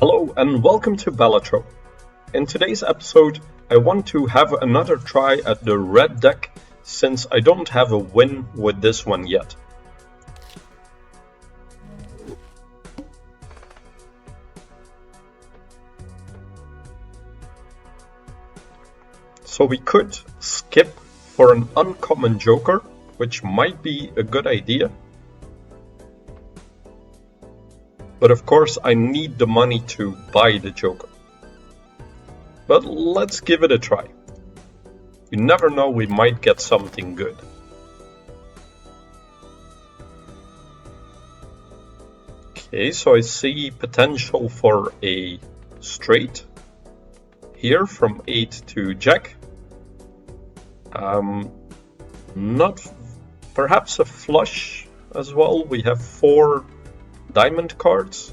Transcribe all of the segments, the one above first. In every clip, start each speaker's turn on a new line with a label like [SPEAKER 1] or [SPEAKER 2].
[SPEAKER 1] Hello and welcome to Balatro. In today's episode, I want to have another try at the red deck since I don't have a win with this one yet. So we could skip for an uncommon joker, which might be a good idea. But of course I need the money to buy the joker. But let's give it a try. You never know, we might get something good. Okay, so I see potential for a straight here from 8 to jack. Not perhaps a flush as well. We have 4 diamond cards,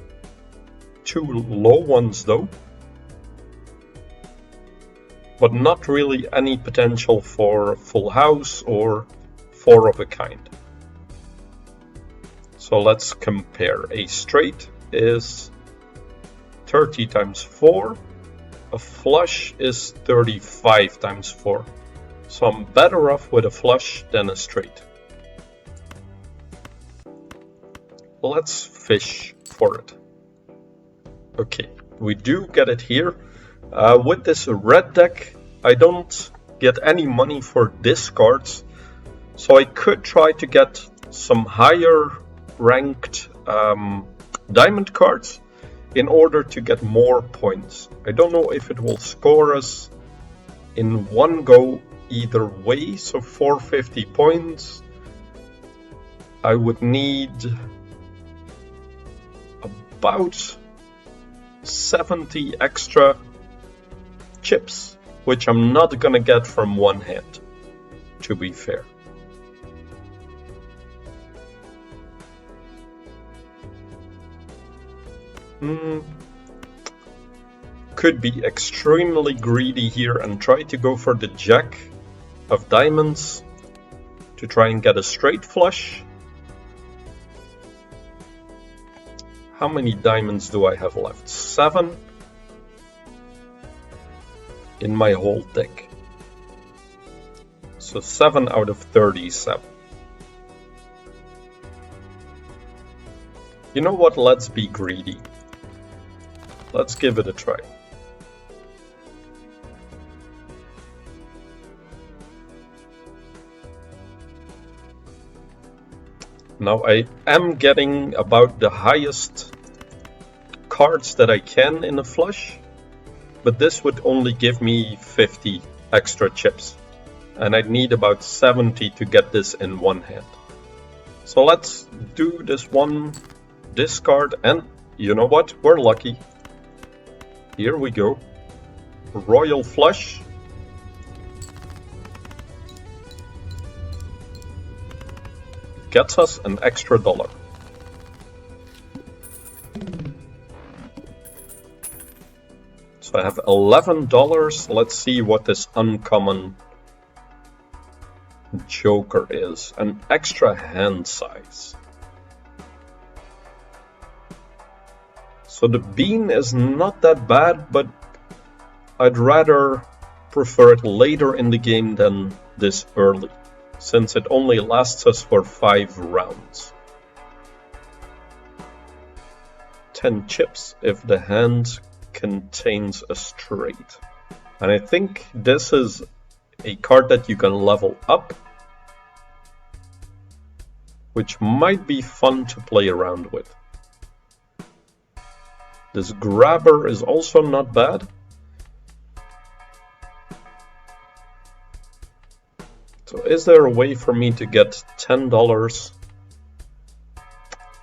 [SPEAKER 1] 2 low ones though, but not really any potential for full house or 4 of a kind. So let's compare. A straight is 30 times 4, a flush is 35 times 4. So I'm better off with a flush than a straight. Let's fish for it. Okay, we do get it here. With this red deck, I don't get any money for discards, so I could try to get some higher ranked diamond cards in order to get more points. I don't know if it will score us in one go either way, so 450 points. I would need about 70 extra chips, which I'm not gonna get from one hand, to be fair. Could be extremely greedy here and try to go for the jack of diamonds to try and get a straight flush. How many diamonds do I have left? 7 in my whole deck. So 7 out of 37. You know what? Let's be greedy. Let's give it a try. Now I am getting about the highest cards that I can in a flush, but this would only give me 50 extra chips, and I'd need about 70 to get this in one hand. So let's do this one discard, and you know what? We're lucky. Here we go. Royal flush. Gets us an extra $1. So I have $11. Let's see what this uncommon joker is. An extra hand size. So the bean is not that bad, but I'd rather prefer it later in the game than this early, since it only lasts us for 5 rounds. 10 chips if the hand contains a straight. And I think this is a card that you can level up, which might be fun to play around with. This grabber is also not bad. So is there a way for me to get $10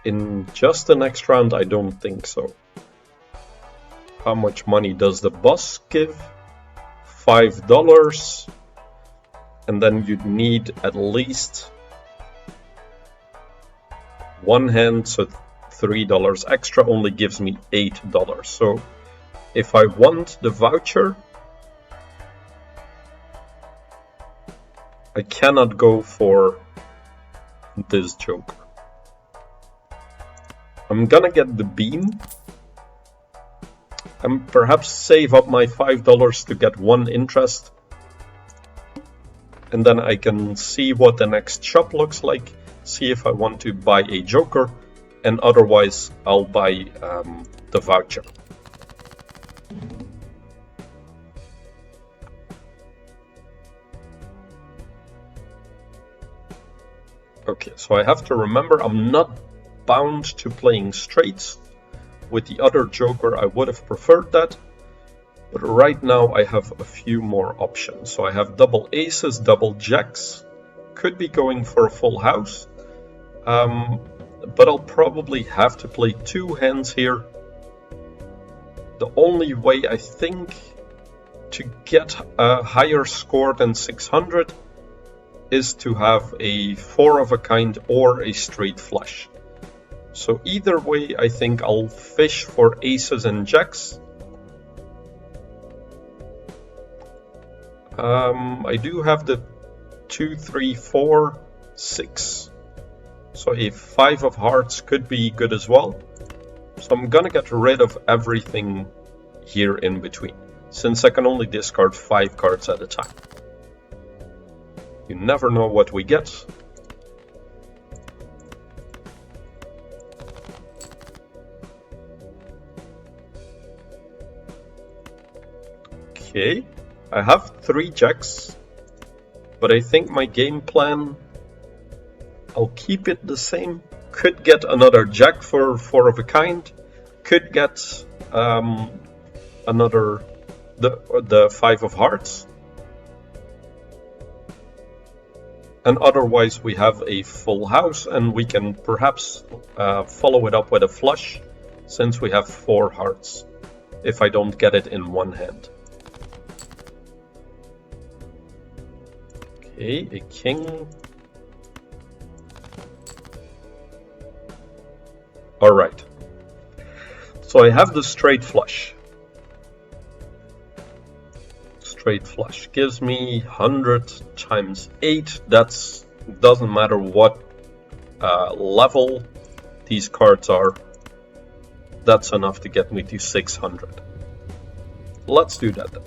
[SPEAKER 1] in just the next round? I don't think so. How much money does the boss give? $5. And then you'd need at least one hand, so $3 extra only gives me $8. So if I want the voucher, I cannot go for this joker. I'm gonna get the bean and perhaps save up my $5 to get 1 interest. And then I can see what the next shop looks like, see if I want to buy a joker, and otherwise I'll buy the voucher. Okay, so I have to remember I'm not bound to playing straights. With the other joker I would have preferred that, but right now I have a few more options. So I have double aces, double jacks, could be going for a full house, but I'll probably have to play 2 hands here. The only way I think to get a higher score than 600 is to have a 4 of a kind or a straight flush. So either way, I think I'll fish for aces and jacks. I do have the 2, 3, 4, 6. So a 5 of hearts could be good as well. So I'm gonna get rid of everything here in between, since I can only discard 5 cards at a time. You never know what we get. Okay, I have 3 jacks, but I think my game plan, I'll keep it the same. Could get another jack for 4 of a kind, could get another the 5 of hearts, and otherwise we have a full house, and we can perhaps follow it up with a flush, since we have 4 hearts, if I don't get it in one hand. Okay, a king. Alright, so I have the straight flush. Straight flush gives me 100 times 8. That's doesn't matter what level these cards are. That's enough to get me to 600. Let's do that then.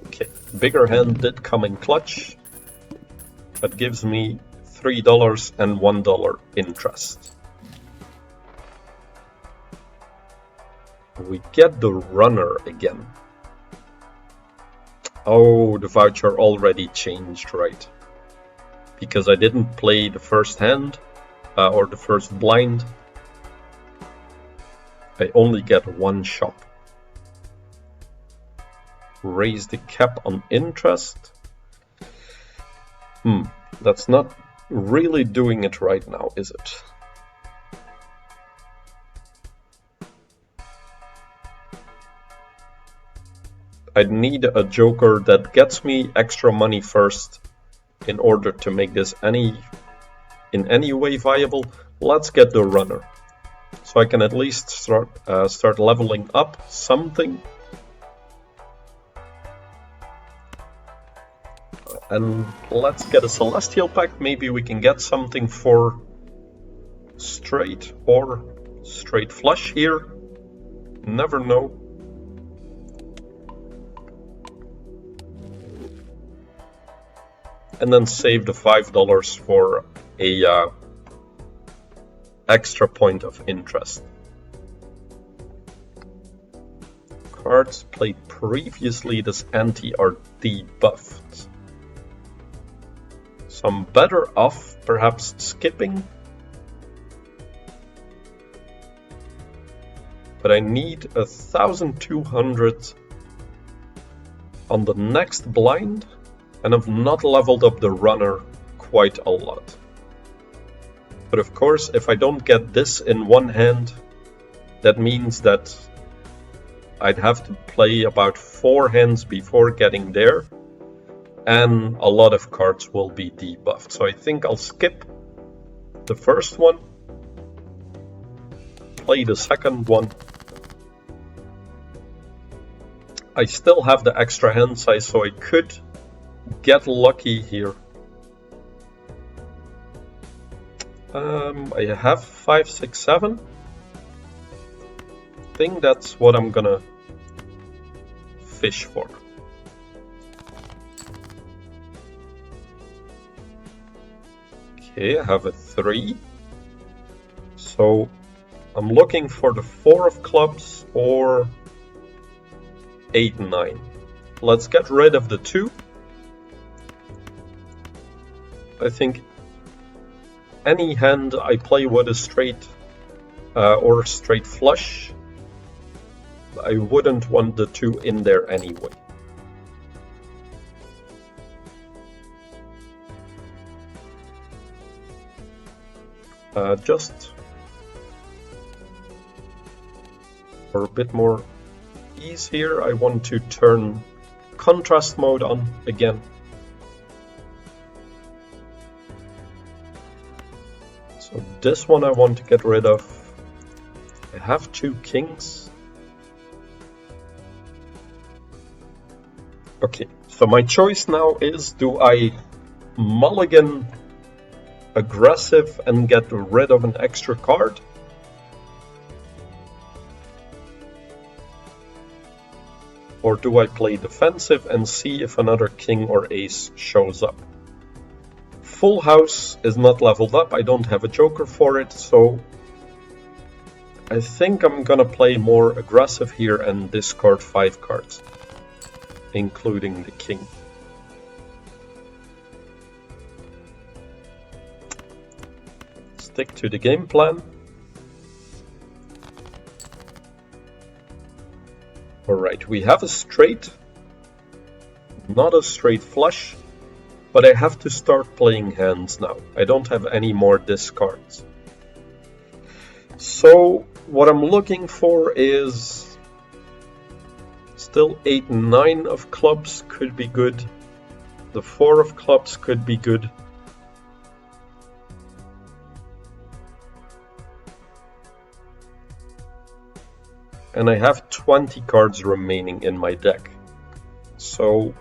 [SPEAKER 1] Okay, bigger hand did come in clutch. That gives me $3 and $1 interest. We get the runner again. Oh, the voucher already changed, right? Because I didn't play the first hand, or the first blind. I only get 1 shop. Raise the cap on interest. That's not really doing it right now, is it? I need a joker that gets me extra money first in order to make this in any way viable. Let's get the runner, so I can at least start leveling up something. And let's get a celestial pack. Maybe we can get something for straight or straight flush here. Never know. And then save the $5 for a extra point of interest. Cards played previously this ante are debuffed. So I'm better off perhaps skipping. But I need 1,200 on the next blind, and I've not leveled up the runner quite a lot. But of course, if I don't get this in one hand, that means that I'd have to play about 4 hands before getting there. And a lot of cards will be debuffed. So I think I'll skip the first one, play the second one. I still have the extra hand size, so I could get lucky here. I have 5, 6, 7. I think that's what I'm gonna fish for. Okay, I have a 3. So I'm looking for the 4 of clubs or 8, 9. Let's get rid of the 2. I think any hand I play with a straight or a straight flush, I wouldn't want the 2 in there anyway. Just for a bit more ease here, I want to turn contrast mode on again. So this one I want to get rid of. I have 2 kings. Okay, so my choice now is, do I mulligan aggressive and get rid of an extra card? Or do I play defensive and see if another king or ace shows up? Full house is not leveled up, I don't have a joker for it, so I think I'm gonna play more aggressive here and discard 5 cards, including the king. Stick to the game plan. Alright, we have a straight, not a straight flush, but I have to start playing hands now. I don't have any more discards. So what I'm looking for is still 8 and 9 of clubs could be good. The 4 of clubs could be good. And I have 20 cards remaining in my deck. So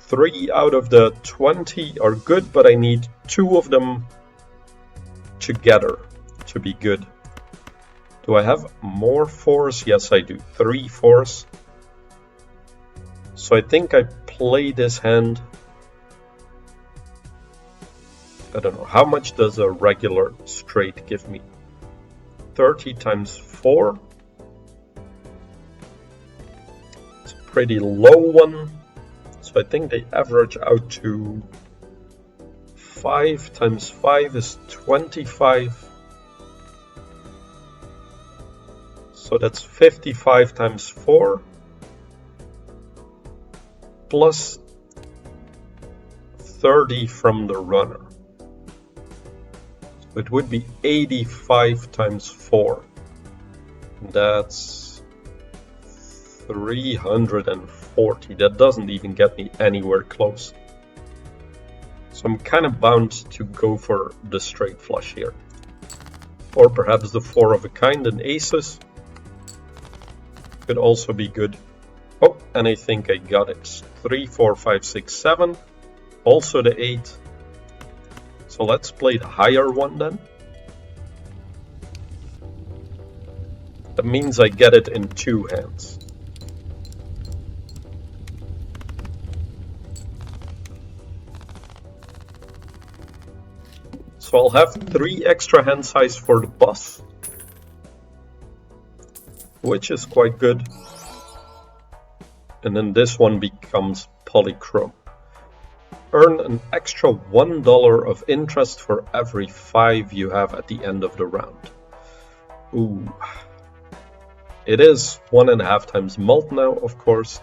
[SPEAKER 1] 3 out of the 20 are good, but I need 2 of them together to be good. Do I have more 4s? Yes, I do. 3 4s. So I think I play this hand. I don't know. How much does a regular straight give me? 30 times 4. Pretty low one, so I think they average out to 5 times 5 is 25, so that's 55 times 4 plus 30 from the runner, so it would be 85 times 4. That's 340. That doesn't even get me anywhere close. So I'm kind of bound to go for the straight flush here. Or perhaps the 4 of a kind and aces could also be good. Oh, and I think I got it. 3, 4, 5, 6, 7. Also the 8. So let's play the higher one then. That means I get it in 2 hands. So I'll have 3 extra hand size for the boss, which is quite good. And then this one becomes polychrome. Earn an extra $1 of interest for every 5 you have at the end of the round. Ooh. It is 1.5 times mult now, of course.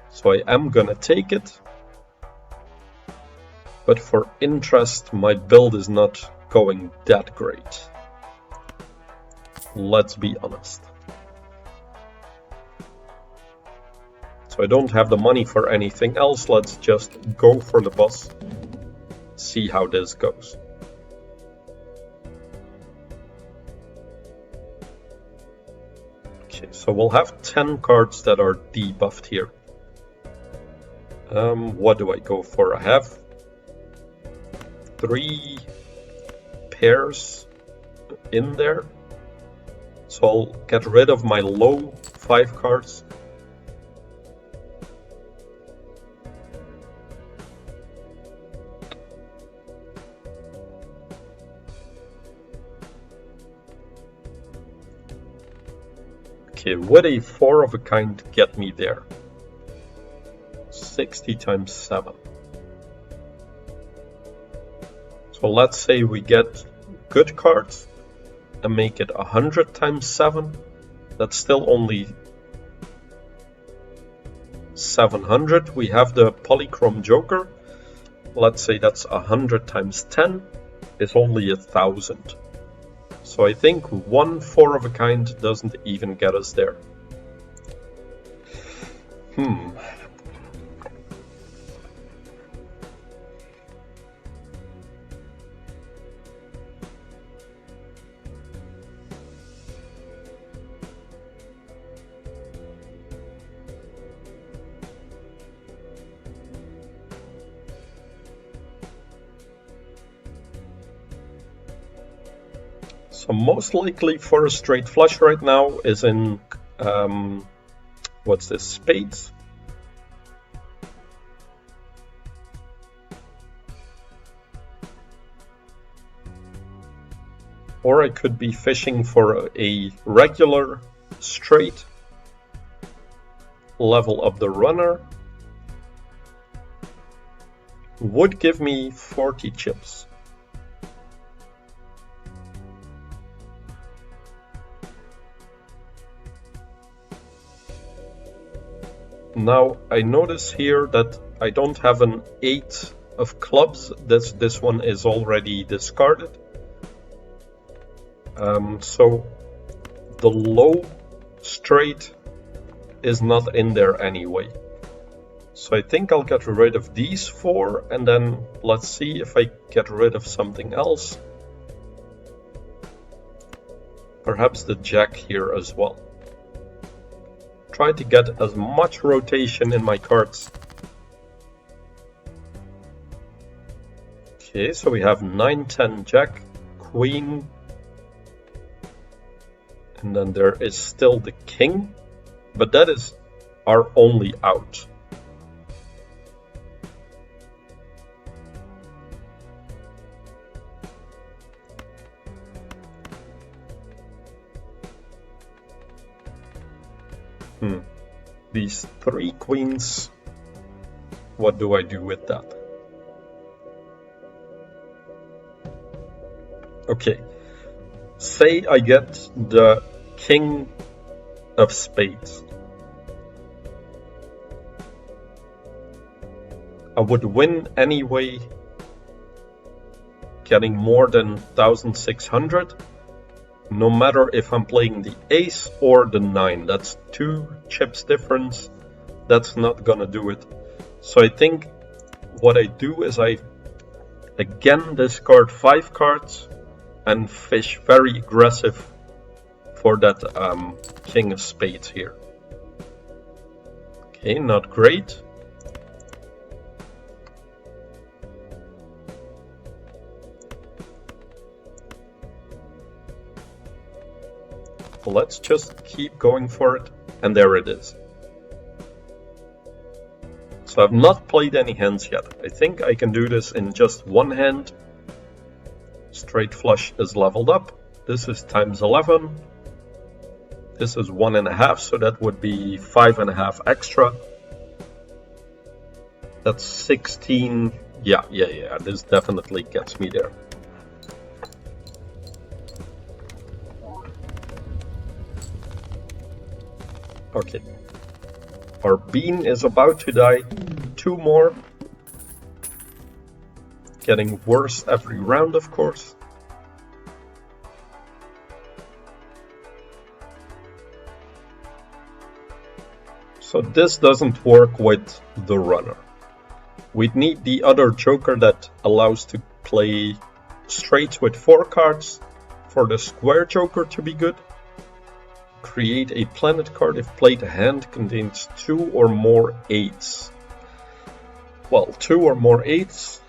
[SPEAKER 1] So I am gonna take it. But for interest, my build is not going that great. Let's be honest. So I don't have the money for anything else. Let's just go for the boss. See how this goes. Okay, so we'll have 10 cards that are debuffed here. What do I go for? I have 3 pairs in there. So I'll get rid of my low 5 cards. Okay, would a 4 of a kind get me there? 60 times 7. So let's say we get good cards and make it 100 times 7. That's still only 700. We have the polychrome joker. Let's say that's 100 times 10 is only 1000. So I think one 4 of a kind doesn't even get us there. So most likely for a straight flush right now is in, what's this, spades? Or I could be fishing for a regular straight, level up the runner, would give me 40 chips. Now I notice here that I don't have an 8 of clubs. This one is already discarded. So the low straight is not in there anyway. So I think I'll get rid of these 4 and then let's see if I get rid of something else. Perhaps the jack here as well. Try to get as much rotation in my cards. Okay, so we have 9, 10, jack, queen. And then there is still the king, but that is our only out. These 3 queens, what do I do with that? Okay, say I get the king of spades. I would win anyway, getting more than 1600. No matter if I'm playing the ace or the 9, that's 2 chips difference. That's not gonna do it. So I think what I do is I again discard 5 cards and fish very aggressive for that king of spades here. Okay, not great. Let's just keep going for it, and there it is. So I've not played any hands yet. I think I can do this in just one hand. Straight flush is leveled up. This is times 11. This is 1.5, so that would be 5.5 extra. That's 16. Yeah, this definitely gets me there. Okay, our bean is about to die. 2 more. Getting worse every round, of course. So this doesn't work with the runner. We'd need the other joker that allows to play straights with 4 cards for the square joker to be good. Create a planet card if played hand contains 2 or more 8s. Well, 2 or more 8s.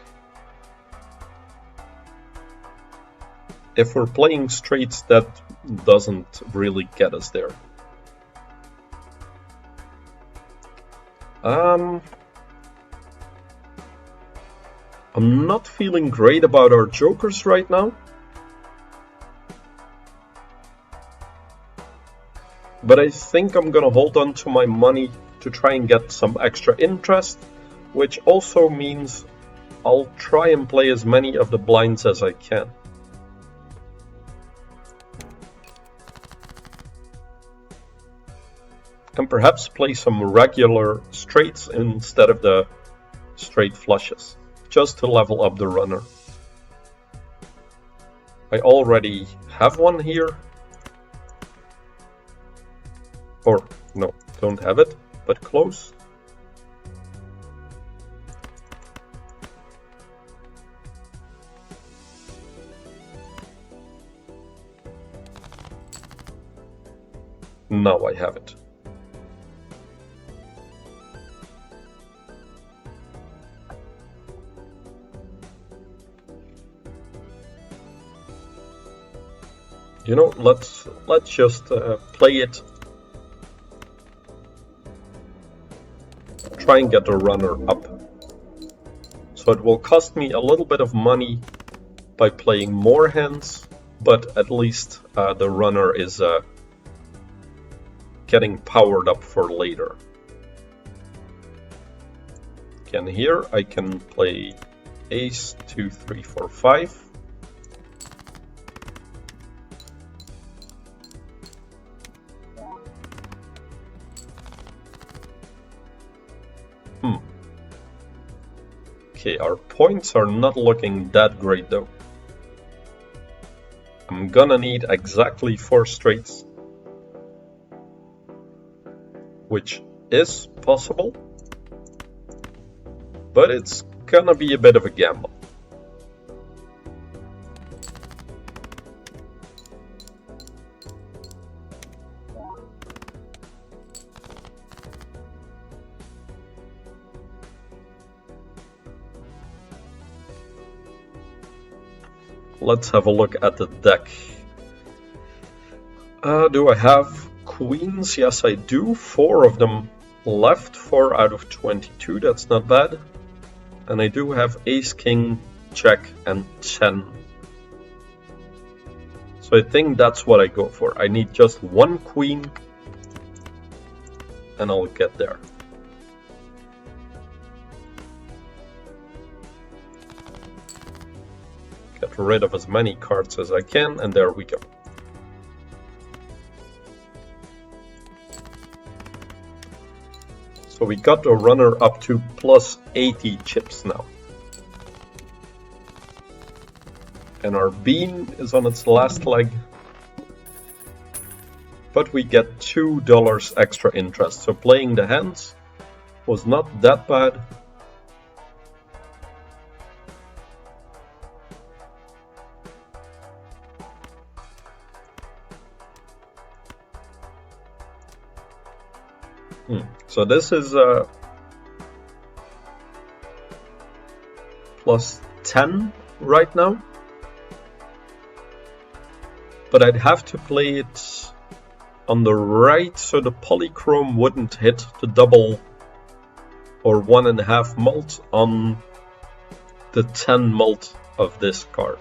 [SPEAKER 1] if we're playing straights, that doesn't really get us there. I'm not feeling great about our jokers right now. But I think I'm gonna hold on to my money to try and get some extra interest, which also means I'll try and play as many of the blinds as I can. And perhaps play some regular straights instead of the straight flushes, just to level up the runner. I already have one here. Or, no, don't have it, but close. Now I have it. You know, let's just play it. Try and get the runner up. So it will cost me a little bit of money by playing more hands, but at least the runner is getting powered up for later. Again, here I can play ace, 2, 3, 4, 5. Okay, our points are not looking that great though. I'm gonna need exactly 4 straights, which is possible, but it's gonna be a bit of a gamble. Let's have a look at the deck. Do I have queens? Yes, I do. 4 of them left. 4 out of 22. That's not bad. And I do have ace, king, jack, and 10. So I think that's what I go for. I need just 1 queen, and I'll get there. Get rid of as many cards as I can, and there we go. So we got the runner up to plus 80 chips now. And our bean is on its last leg. But we get $2 extra interest. So playing the hands was not that bad. So this is plus 10 right now, but I'd have to play it on the right so the polychrome wouldn't hit the double or 1.5 mult on the 10 mult of this card.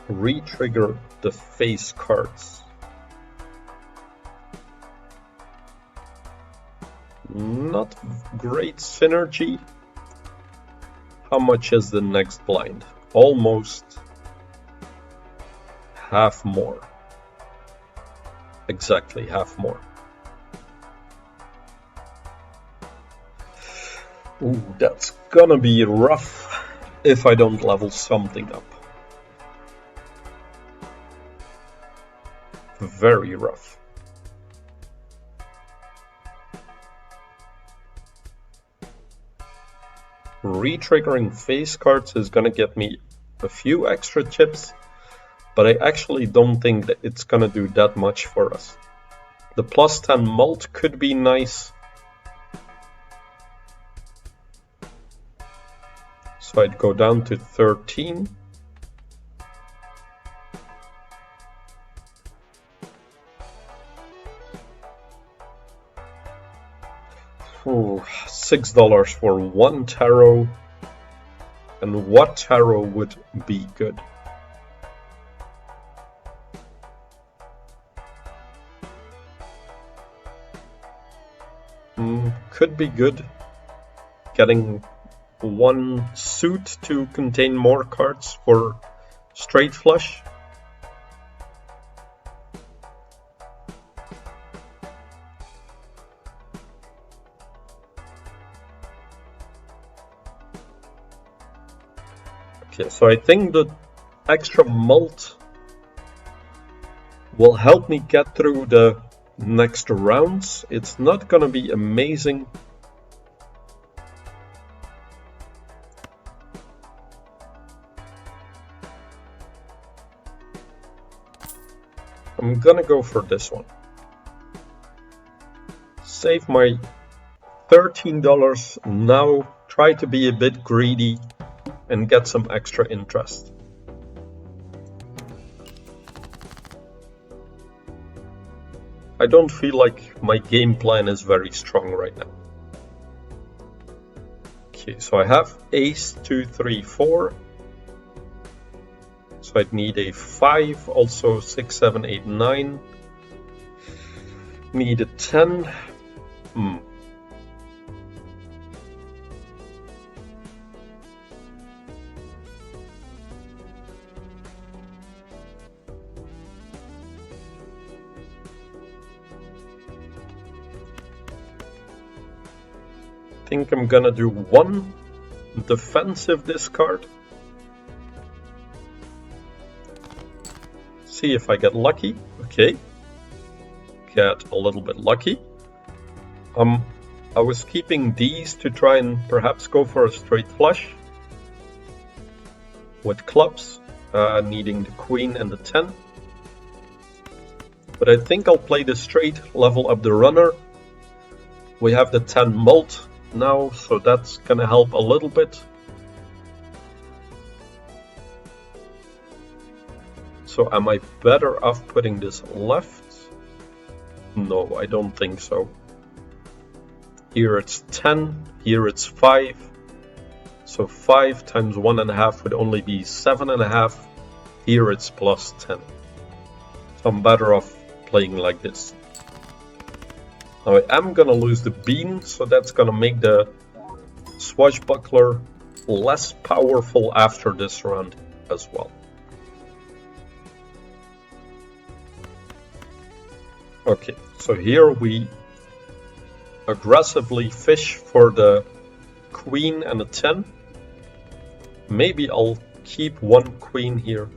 [SPEAKER 1] Re-trigger the face cards. Not great synergy. How much is the next blind? Almost half more. Exactly half more. Ooh, that's gonna be rough if I don't level something up. Very rough. Re-triggering face cards is gonna get me a few extra chips, but I actually don't think that it's gonna do that much for us. The plus 10 mult could be So I'd go down to 13. Ooh, $6 for one tarot. And what tarot would be good? Could be good. Getting one suit to contain more cards for straight flush. Okay, so I think the extra mult will help me get through the next rounds. It's not gonna be amazing. I'm gonna go for this one. Save my $13 now, try to be a bit greedy and get some extra interest. I don't feel like my game plan is very strong right now. Okay, so I have ace, 2, 3, 4. So I'd need a 5, also 6, 7, 8, 9. Need a 10. I think I'm gonna do one defensive discard. See if I get lucky. Okay. Get a little bit lucky. I was keeping these to try and perhaps go for a straight flush with clubs, needing the queen and the 10. But I think I'll play the straight, level up the runner. We have the 10 mult now, so that's gonna help a little bit. So am I better off putting this left? No, I don't think so. Here it's 10, here it's 5. So 5 times 1.5 would only be 7.5. Here it's plus 10. So I'm better off playing like this. Now I am gonna lose the bean, so that's gonna make the swashbuckler less powerful after this round as well. Okay, so here we aggressively fish for the queen and a 10. Maybe I'll keep one queen here,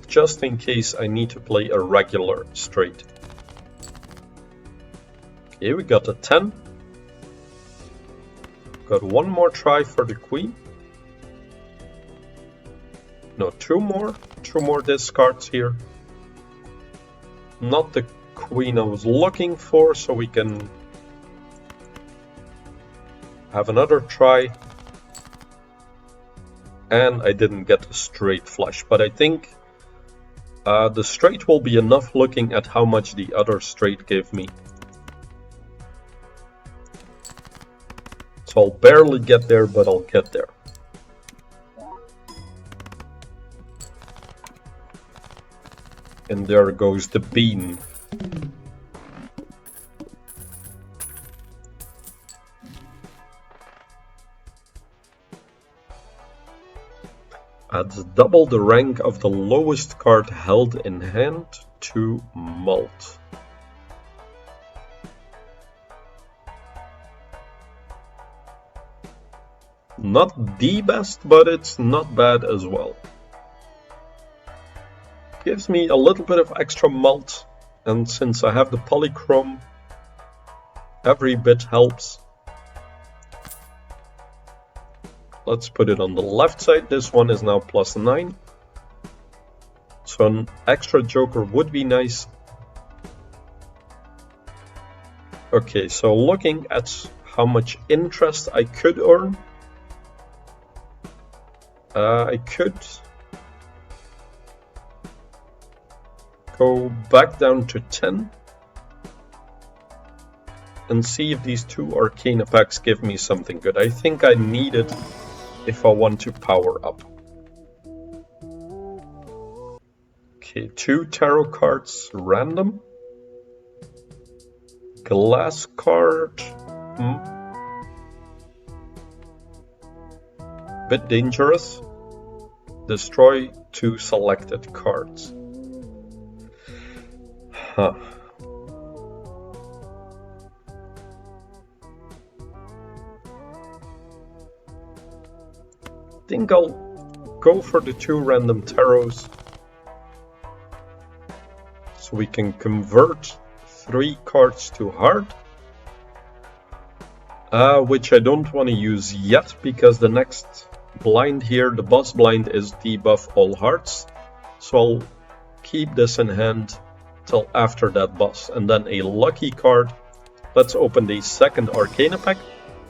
[SPEAKER 1] just in case I need to play a regular straight. Okay, we got a 10. Got one more try for the queen. No, two more discards here. Not the queen I was looking for, so we can have another try. And I didn't get a straight flush, but I think the straight will be enough looking at how much the other straight gave me. So I'll barely get there, but I'll get there. And there goes the bean. Adds double the rank of the lowest card held in hand to mult. Not the best, but it's not bad as well. Gives me a little bit of extra mult, and since I have the polychrome, every bit helps. Let's put it on the left side. This one is now plus 9. So an extra joker would be nice. Okay, so looking at how much interest I could earn. I could go back down to 10 and see if these two Arcana packs give me something good. I think I need it if I want to power up. Okay, 2 tarot cards, random. Glass card. Bit dangerous. Destroy 2 selected cards. Huh. I think I'll go for the 2 random tarots. So we can convert 3 cards to hard. Which I don't want to use yet, because the next blind here, the boss blind, is debuff all hearts. So I'll keep this in hand till after that boss. And then a lucky card. Let's open the second Arcana pack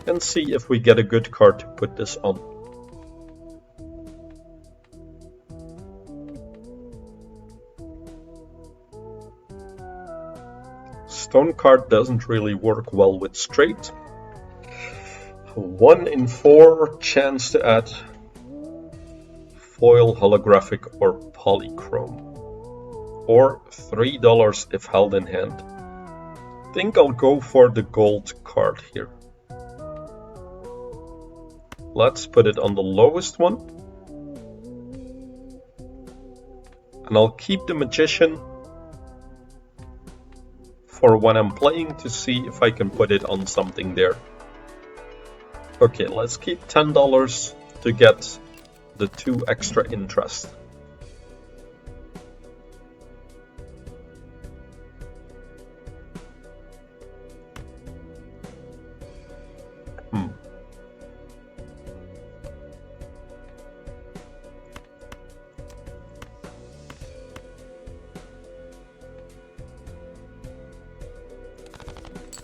[SPEAKER 1] and see if we get a good card to put this on. Stone card doesn't really work well with straight. 1 in 4 chance to add foil, holographic, or polychrome. Or $3 if held in hand. I think I'll go for the gold card here. Let's put it on the lowest one. And I'll keep the magician for when I'm playing to see if I can put it on something there. Okay, let's keep $10 to get the 2 extra interest.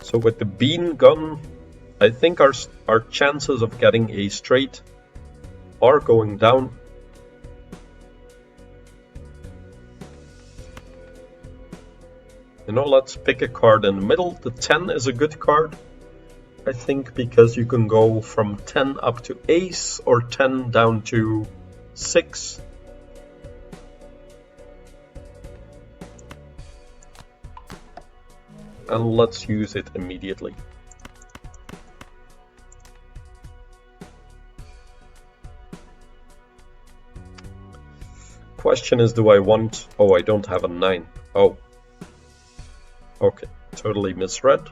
[SPEAKER 1] So with the bean gun, I think our chances of getting a straight are going down. You know, let's pick a card in the middle. The 10 is a good card, I think, because you can go from 10 up to ace or 10 down to 6. And let's use it immediately. Question is, do I want... Oh, I don't have a 9. Oh. Okay, totally misread.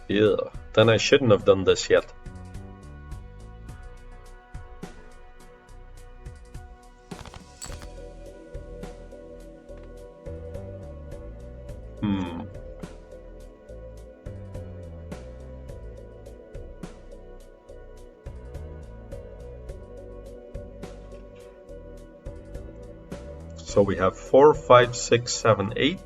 [SPEAKER 1] Yeah, then I shouldn't have done this yet. So we have 4, 5, 6, 7, 8.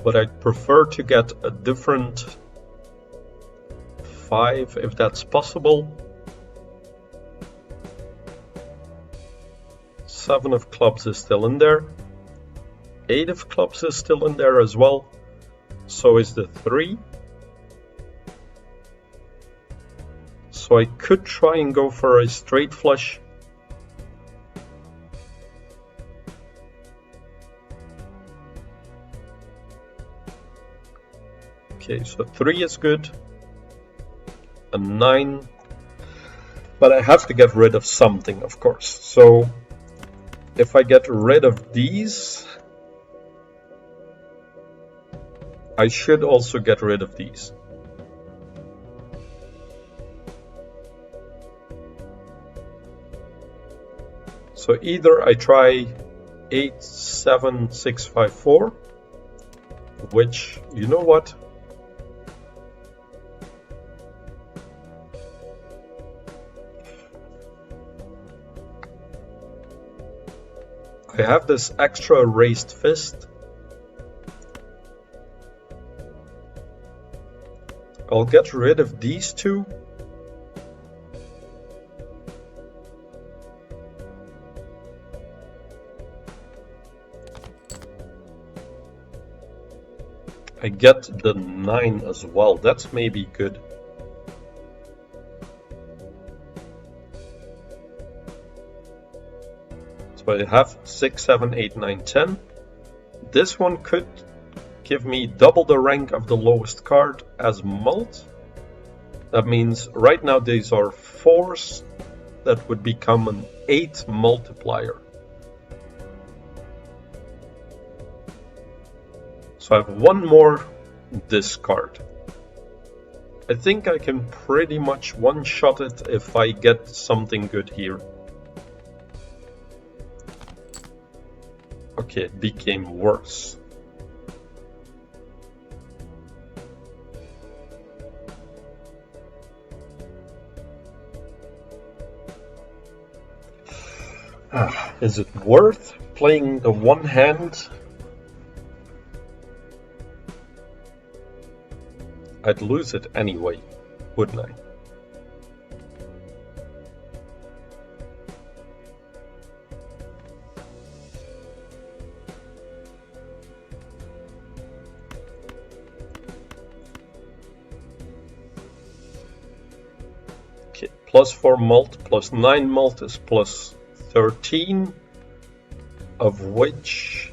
[SPEAKER 1] But I'd prefer to get a different 5 if that's possible. 7 of clubs is still in there. 8 of clubs is still in there as well. So is the 3. So I could try and go for a straight flush. Okay, so 3 is good. A 9. But I have to get rid of something, of course. So if I get rid of these, I should also get rid of these. So either I try 8, 7, 6, 5, 4, which, you know what? I have this extra raised fist. I'll get rid of these two. I get the 9 as well. That's maybe good. So I have 6, 7, 8, 9, 10. This one could give me double the rank of the lowest card as mult. That means right now these are 4s. That would become an 8 multiplier. So I have one more discard. I think I can pretty much one-shot it if I get something good here. Okay, it became worse. Is it worth playing the one hand? I'd lose it anyway, wouldn't I? Okay, plus 4 mult, plus 9 mult is plus 13, of which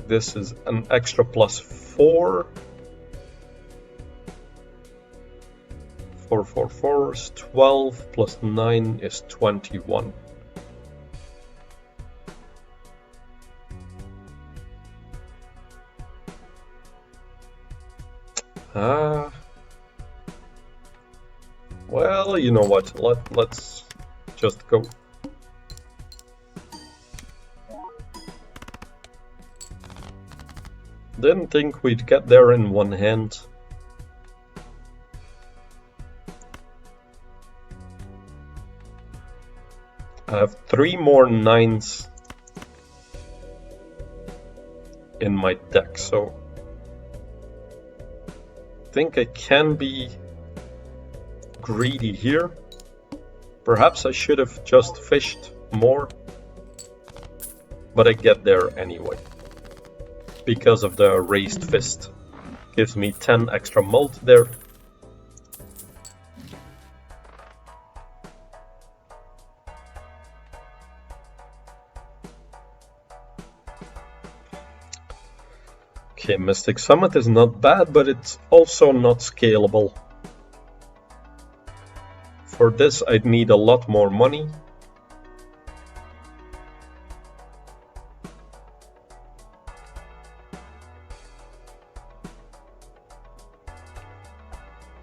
[SPEAKER 1] this is an extra plus 4. 4, 4, 4 is 12, plus 9 is 21. Well, you know what, let's just go. Didn't think we'd get there in one hand. I have 3 more 9s in my deck, so I think I can be greedy here. Perhaps I should have just fished more, but I get there anyway. Because of the raised fist. Gives me 10 extra mult there. Okay, Mystic Summit is not bad, but it's also not scalable. For this I'd need a lot more money.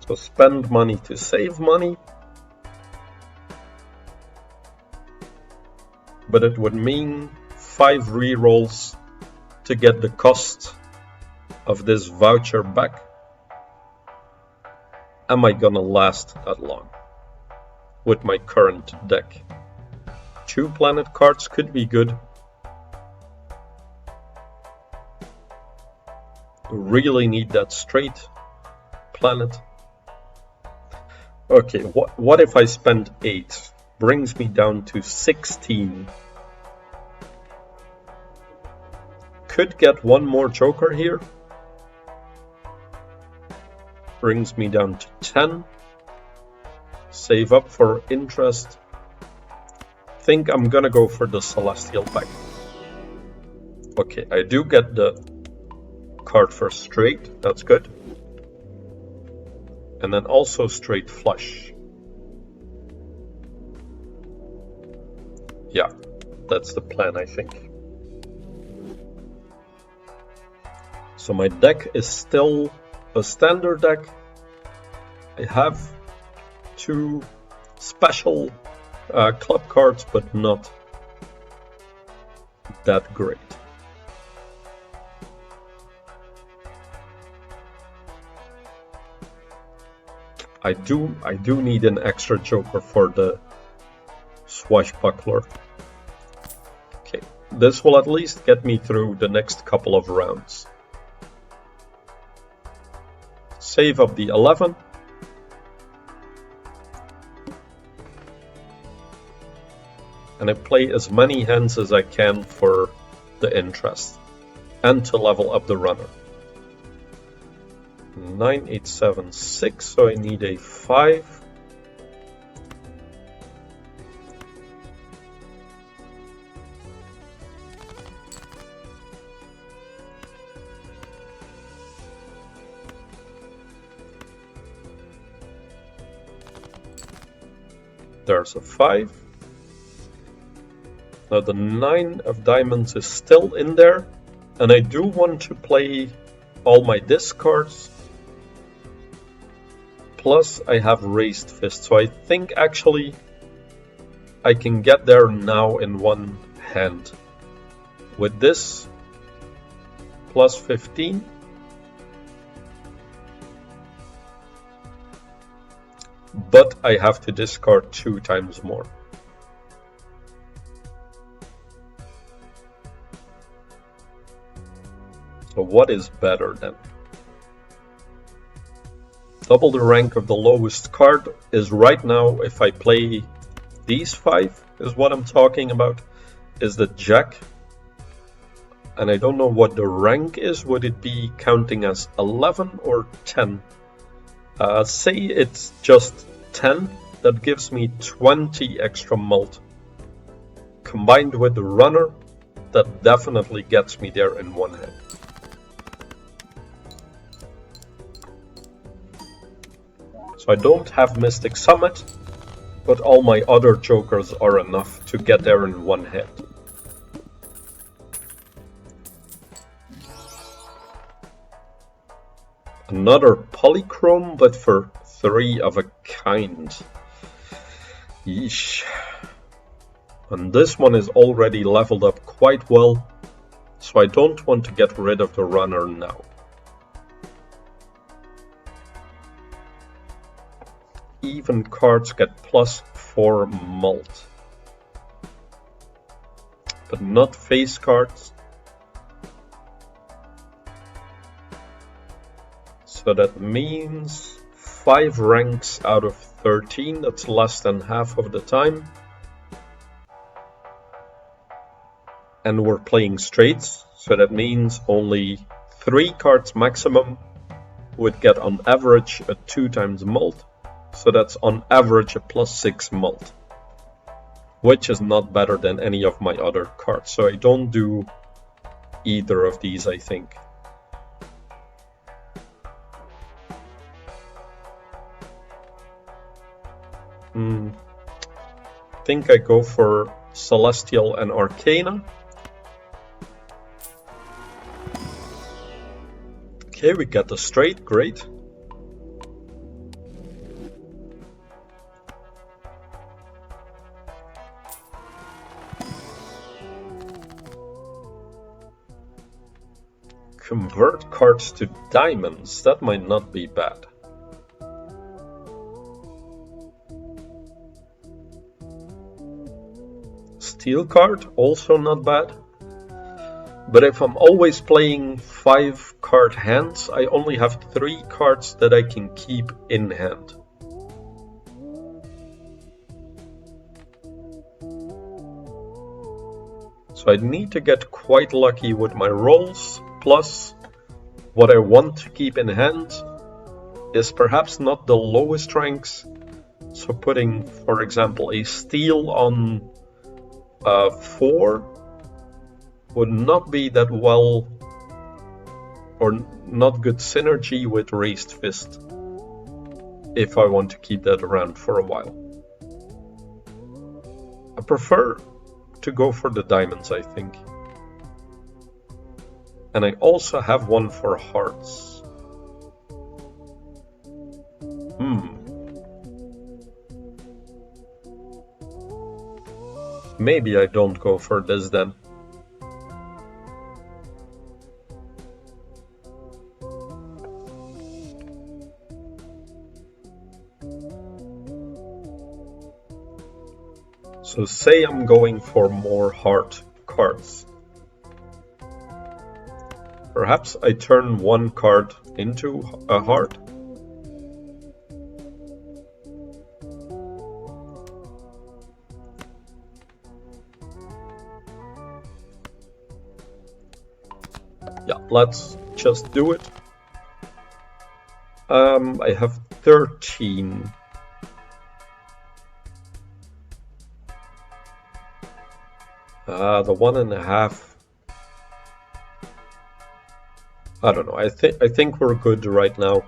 [SPEAKER 1] So spend money to save money. But it would mean 5 rerolls to get the cost of this voucher back. Am I gonna last that long with my current deck? 2 planet cards could be good. Really need that straight planet. Okay, what if I spend 8? Brings me down to 16. Could get one more joker here. Brings me down to 10. Save up for interest. Think I'm gonna go for the Celestial pack. Okay, I do get the card for straight, that's good. And then also straight flush. Yeah, that's the plan, I think. So my deck is still a standard deck. I have 2 special club cards, but not that great. I do need an extra joker for the swashbuckler. Okay, this will at least get me through the next couple of rounds. save up the 11. And I play as many hands as I can for the interest and to level up the runner. 9, 8, 7, 6, so I need a 5. There's a 5. Now the 9 of diamonds is still in there, and I do want to play all my discards. Plus I have raised fist, so I think actually I can get there now in one hand. With this, plus 15. But I have to discard 2 times more. So what is better then? Double the rank of the lowest card is right now, if I play these 5, is what I'm talking about, is the Jack. And I don't know what the rank is. Would it be counting as 11 or 10? Say it's just 10, that gives me 20 extra mult. Combined with the runner, that definitely gets me there in one hand. So I don't have Mystic Summit, but all my other jokers are enough to get there in one hand. Another polychrome, but for 3 of a kind. Yeesh. And this one is already leveled up quite well, so I don't want to get rid of the runner now. Even cards get plus 4 mult. But not face cards. So that means 5 ranks out of 13, that's less than half of the time. And we're playing straights, so that means only 3 cards maximum would get on average a 2 times mult. So that's on average a plus 6 mult, which is not better than any of my other cards. So I don't do either of these, I think. I think I go for Celestial and Arcana. Okay, we get the straight, great. Convert cards to diamonds, that might not be bad. Steel card, also not bad. But if I'm always playing 5 card hands, I only have 3 cards that I can keep in hand. So I need to get quite lucky with my rolls. Plus, what I want to keep in hand is perhaps not the lowest ranks. So putting, for example, a steel on 4 would not be that well, or not good synergy with raised fist, if I want to keep that around for a while. I prefer to go for the diamonds, I think. And I also have one for hearts. Maybe I don't go for this then. So say I'm going for more heart cards. Perhaps I turn one card into a heart. Yeah, let's just do it. I have 13. The 1.5. I don't know. I think we're good right now.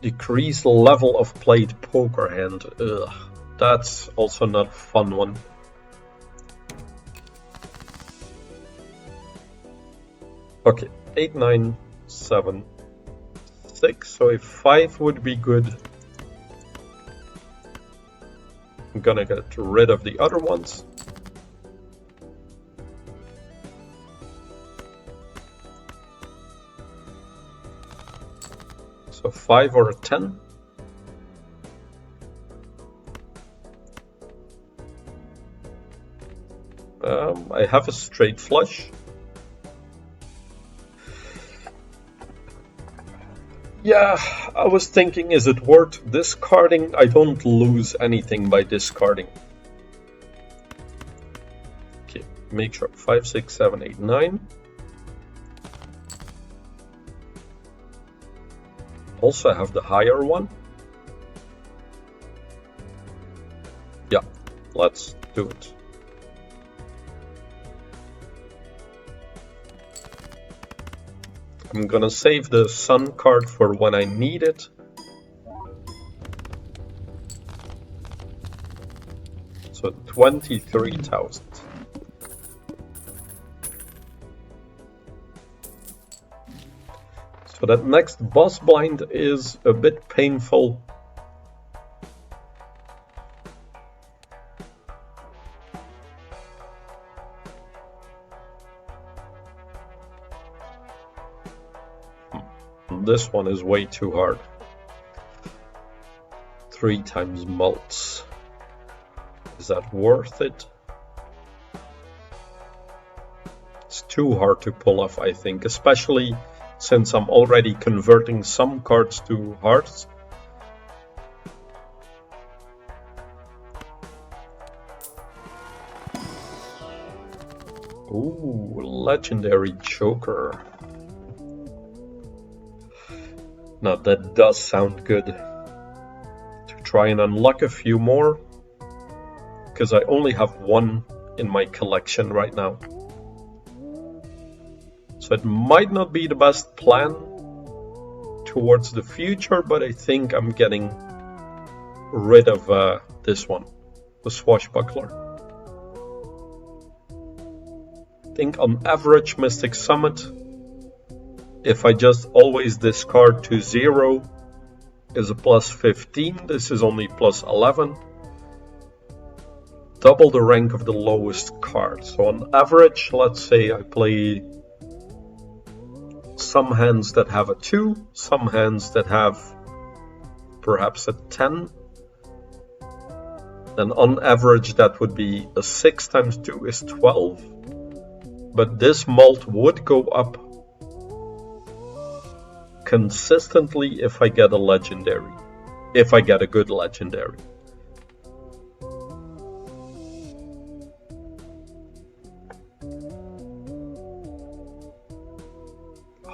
[SPEAKER 1] Decrease level of played poker hand. Ugh, that's also not a fun one. Okay, 8, 9, 7, 6. So a 5 would be good. I'm gonna get rid of the other ones. So 5 or a 10. I have a straight flush. Yeah, I was thinking, is it worth discarding? I don't lose anything by discarding. Okay, make sure 5, 6, 7, 8, 9. Also have the higher one. Yeah, let's do it. I'm gonna save the sun card for when I need it. So 23,000. So that next boss blind is a bit painful. This one is way too hard. 3 times mults. Is that worth it? It's too hard to pull off, I think, especially since I'm already converting some cards to hearts. Ooh, legendary Joker. Now that does sound good. To try and unlock a few more, because I only have one in my collection right now. So it might not be the best plan towards the future, but I think I'm getting rid of this one, the Swashbuckler. I think on average Mystic Summit, if I just always discard to 0, is a plus 15. This is only plus 11. Double the rank of the lowest card. So on average, let's say I play some hands that have a 2, some hands that have perhaps a 10. Then on average that would be a 6 times 2 is 12. But this mult would go up consistently if I get a legendary. If I get a good legendary.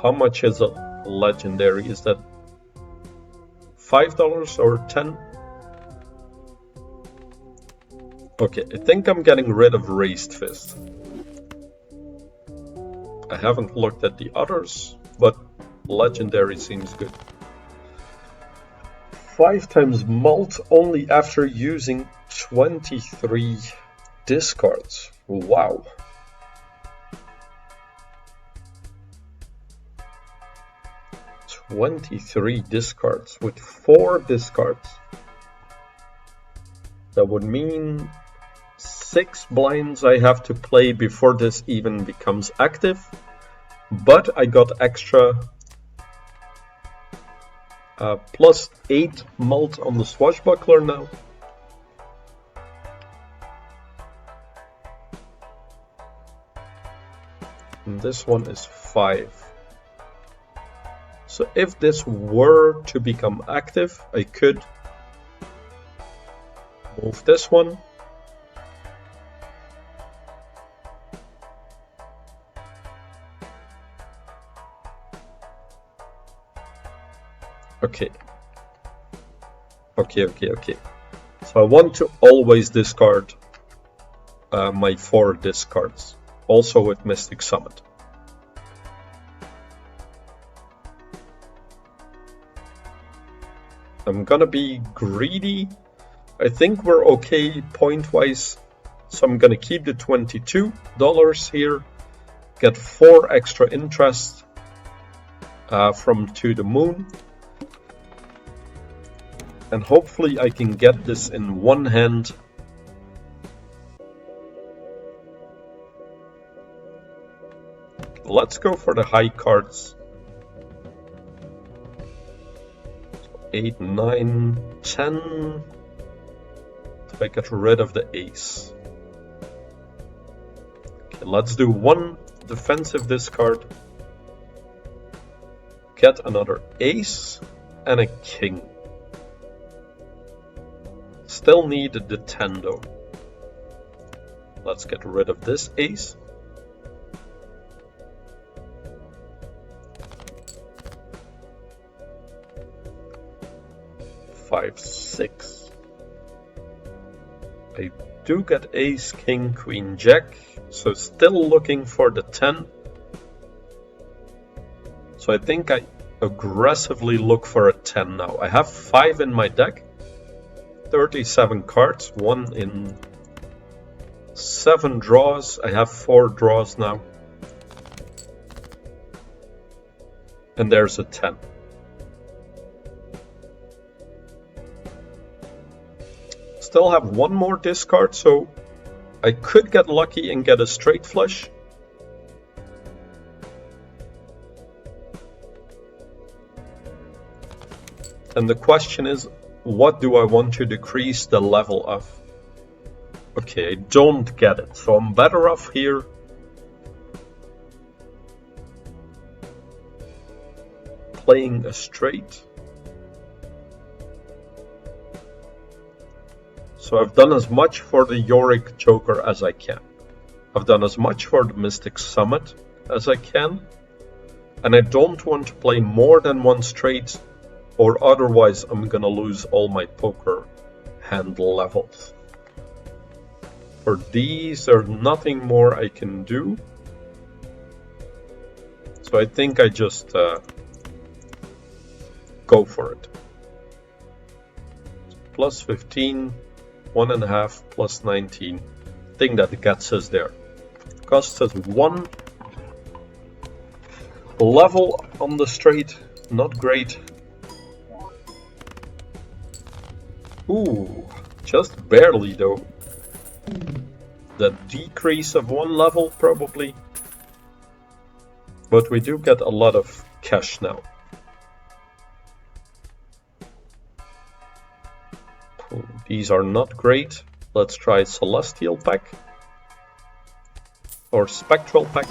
[SPEAKER 1] How much is a legendary? Is that $5 or 10? Okay, I think I'm getting rid of Raised Fist. I haven't looked at the others, but legendary seems good. 5 times mult only after using 23 discards. Wow. $23 discards with 4 discards. That would mean 6 blinds I have to play before this even becomes active. But I got extra plus 8 mult on the Swashbuckler now. And this one is 5. So if this were to become active, I could move this one. Okay. Okay. So I want to always discard my 4 discards, also with Mystic Summit. I'm gonna be greedy. I think we're okay point-wise, so I'm gonna keep the $22 here, get 4 extra interest from To the Moon, and hopefully I can get this in one hand. Let's go for the high cards. 8, 9, 10. If I get rid of the ace. Okay, let's do 1 defensive discard. Get another ace and a king. Still need the 10 though. Let's get rid of this ace. Five, 6. I do get ace, king, queen, jack, so still looking for the 10. So I think I aggressively look for a 10 now. I have 5 in my deck, 37 cards, 1 in 7 draws. I have 4 draws now. And there's a 10. Still have 1 more discard, so I could get lucky and get a straight flush. And the question is, what do I want to decrease the level of? Okay, I don't get it, so I'm better off here. Playing a straight. So I've done as much for the Yorick Joker as I can. I've done as much for the Mystic Summit as I can. And I don't want to play more than 1 straight, or otherwise I'm gonna lose all my poker hand levels. For these, there's nothing more I can do. So I think I just go for it. Plus 15. 1.5 plus 19. I think that gets us there. Costs us 1 level on the straight. Not great. Ooh, just barely though. The decrease of 1 level probably. But we do get a lot of cash now. These are not great. Let's try Celestial Pack or Spectral Pack.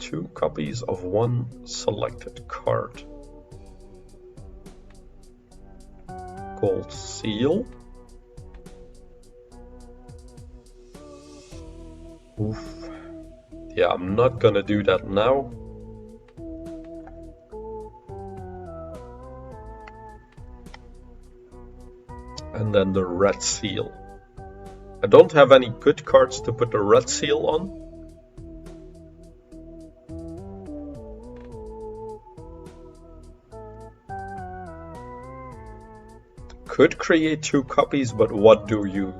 [SPEAKER 1] 2 copies of 1 selected card. Gold Seal. Oof. Yeah, I'm not gonna do that now. And then the red seal. I don't have any good cards to put the red seal on. Could create 2 copies, but what do you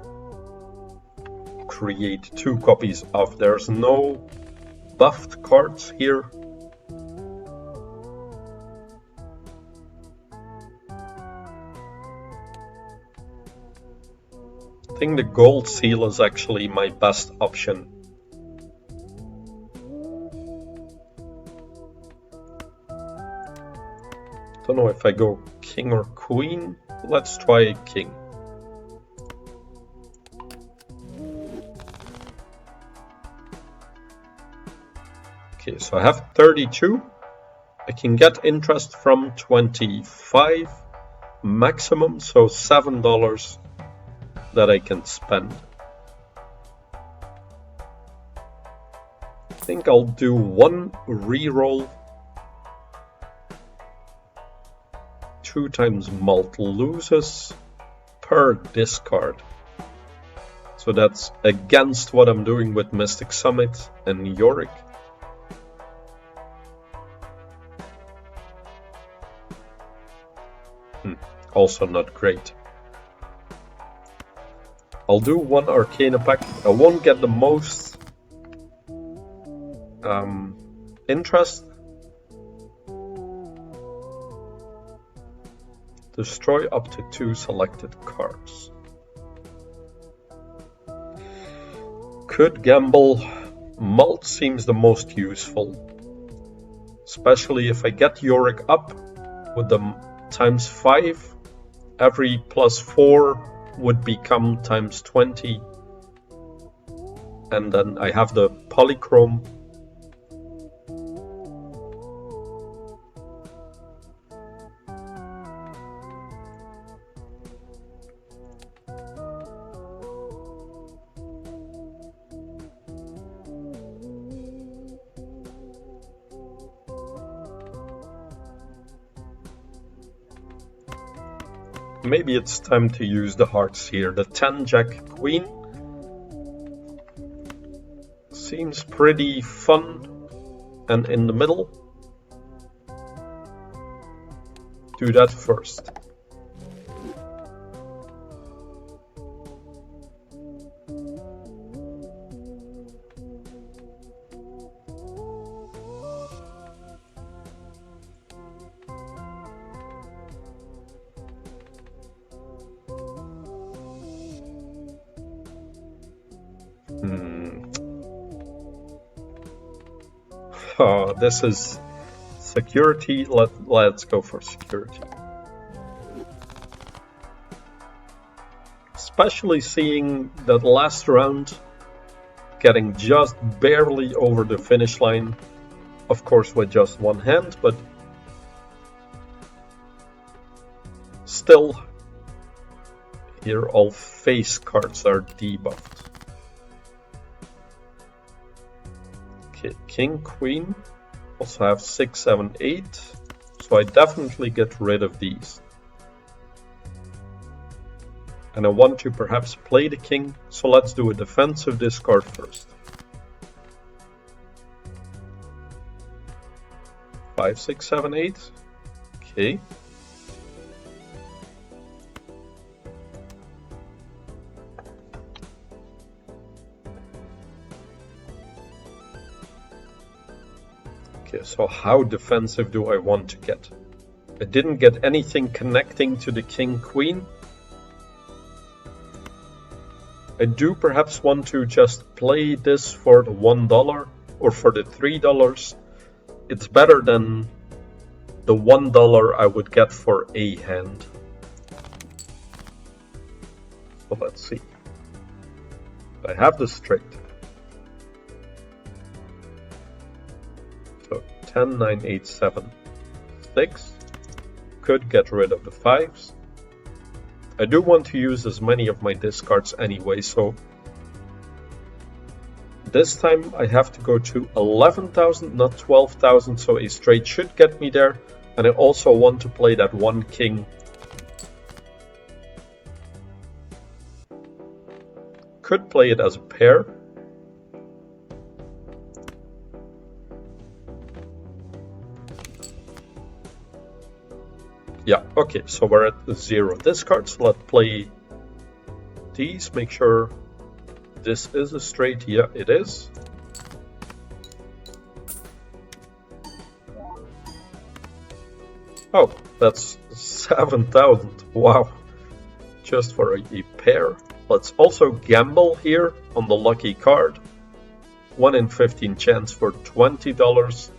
[SPEAKER 1] create 2 copies of? There's no buffed cards here. I think the gold seal is actually my best option. Don't know if I go king or queen. Let's try king. Okay, so I have 32. I can get interest from 25 maximum, so $7 that I can spend. I think I'll do 1 reroll 2 times mult loses per discard. So that's against what I'm doing with Mystic Summit and Yorick. Also not great. I'll do 1 Arcana pack. I won't get the most interest. Destroy up to 2 selected cards. Could gamble. Mult seems the most useful. Especially if I get Yorick up with the times 5. Every +4 would become times 20. And then I have the polychrome. Maybe it's time to use the hearts here. The 10 Jack Queen seems pretty fun and in the middle. Do that first. Oh, this is security. Let's go for security. Especially seeing that last round getting just barely over the finish line. Of course with just 1 hand, but still here all face cards are debuffed. Okay, King, Queen, also have 6, 7, 8, so I definitely get rid of these. And I want to perhaps play the King, so let's do a defensive discard first. 5, 6, 7, 8, okay. Okay, so how defensive do I want to get? I didn't get anything connecting to the King Queen. I do perhaps want to just play this for the $1 or for the $3. It's better than the $1 I would get for a hand. So let's see. I have the straight. So 10, 9, 8, 7, 6. Could get rid of the 5s. I do want to use as many of my discards anyway, so this time I have to go to 11,000, not 12,000, so a straight should get me there. And I also want to play that 1 king. Could play it as a pair. Yeah, okay, so we're at 0 discards. Let's play these, make sure this is a straight. Yeah, it is. Oh, that's 7,000. Wow, just for a pair. Let's also gamble here on the lucky card. 1 in 15 chance for $20.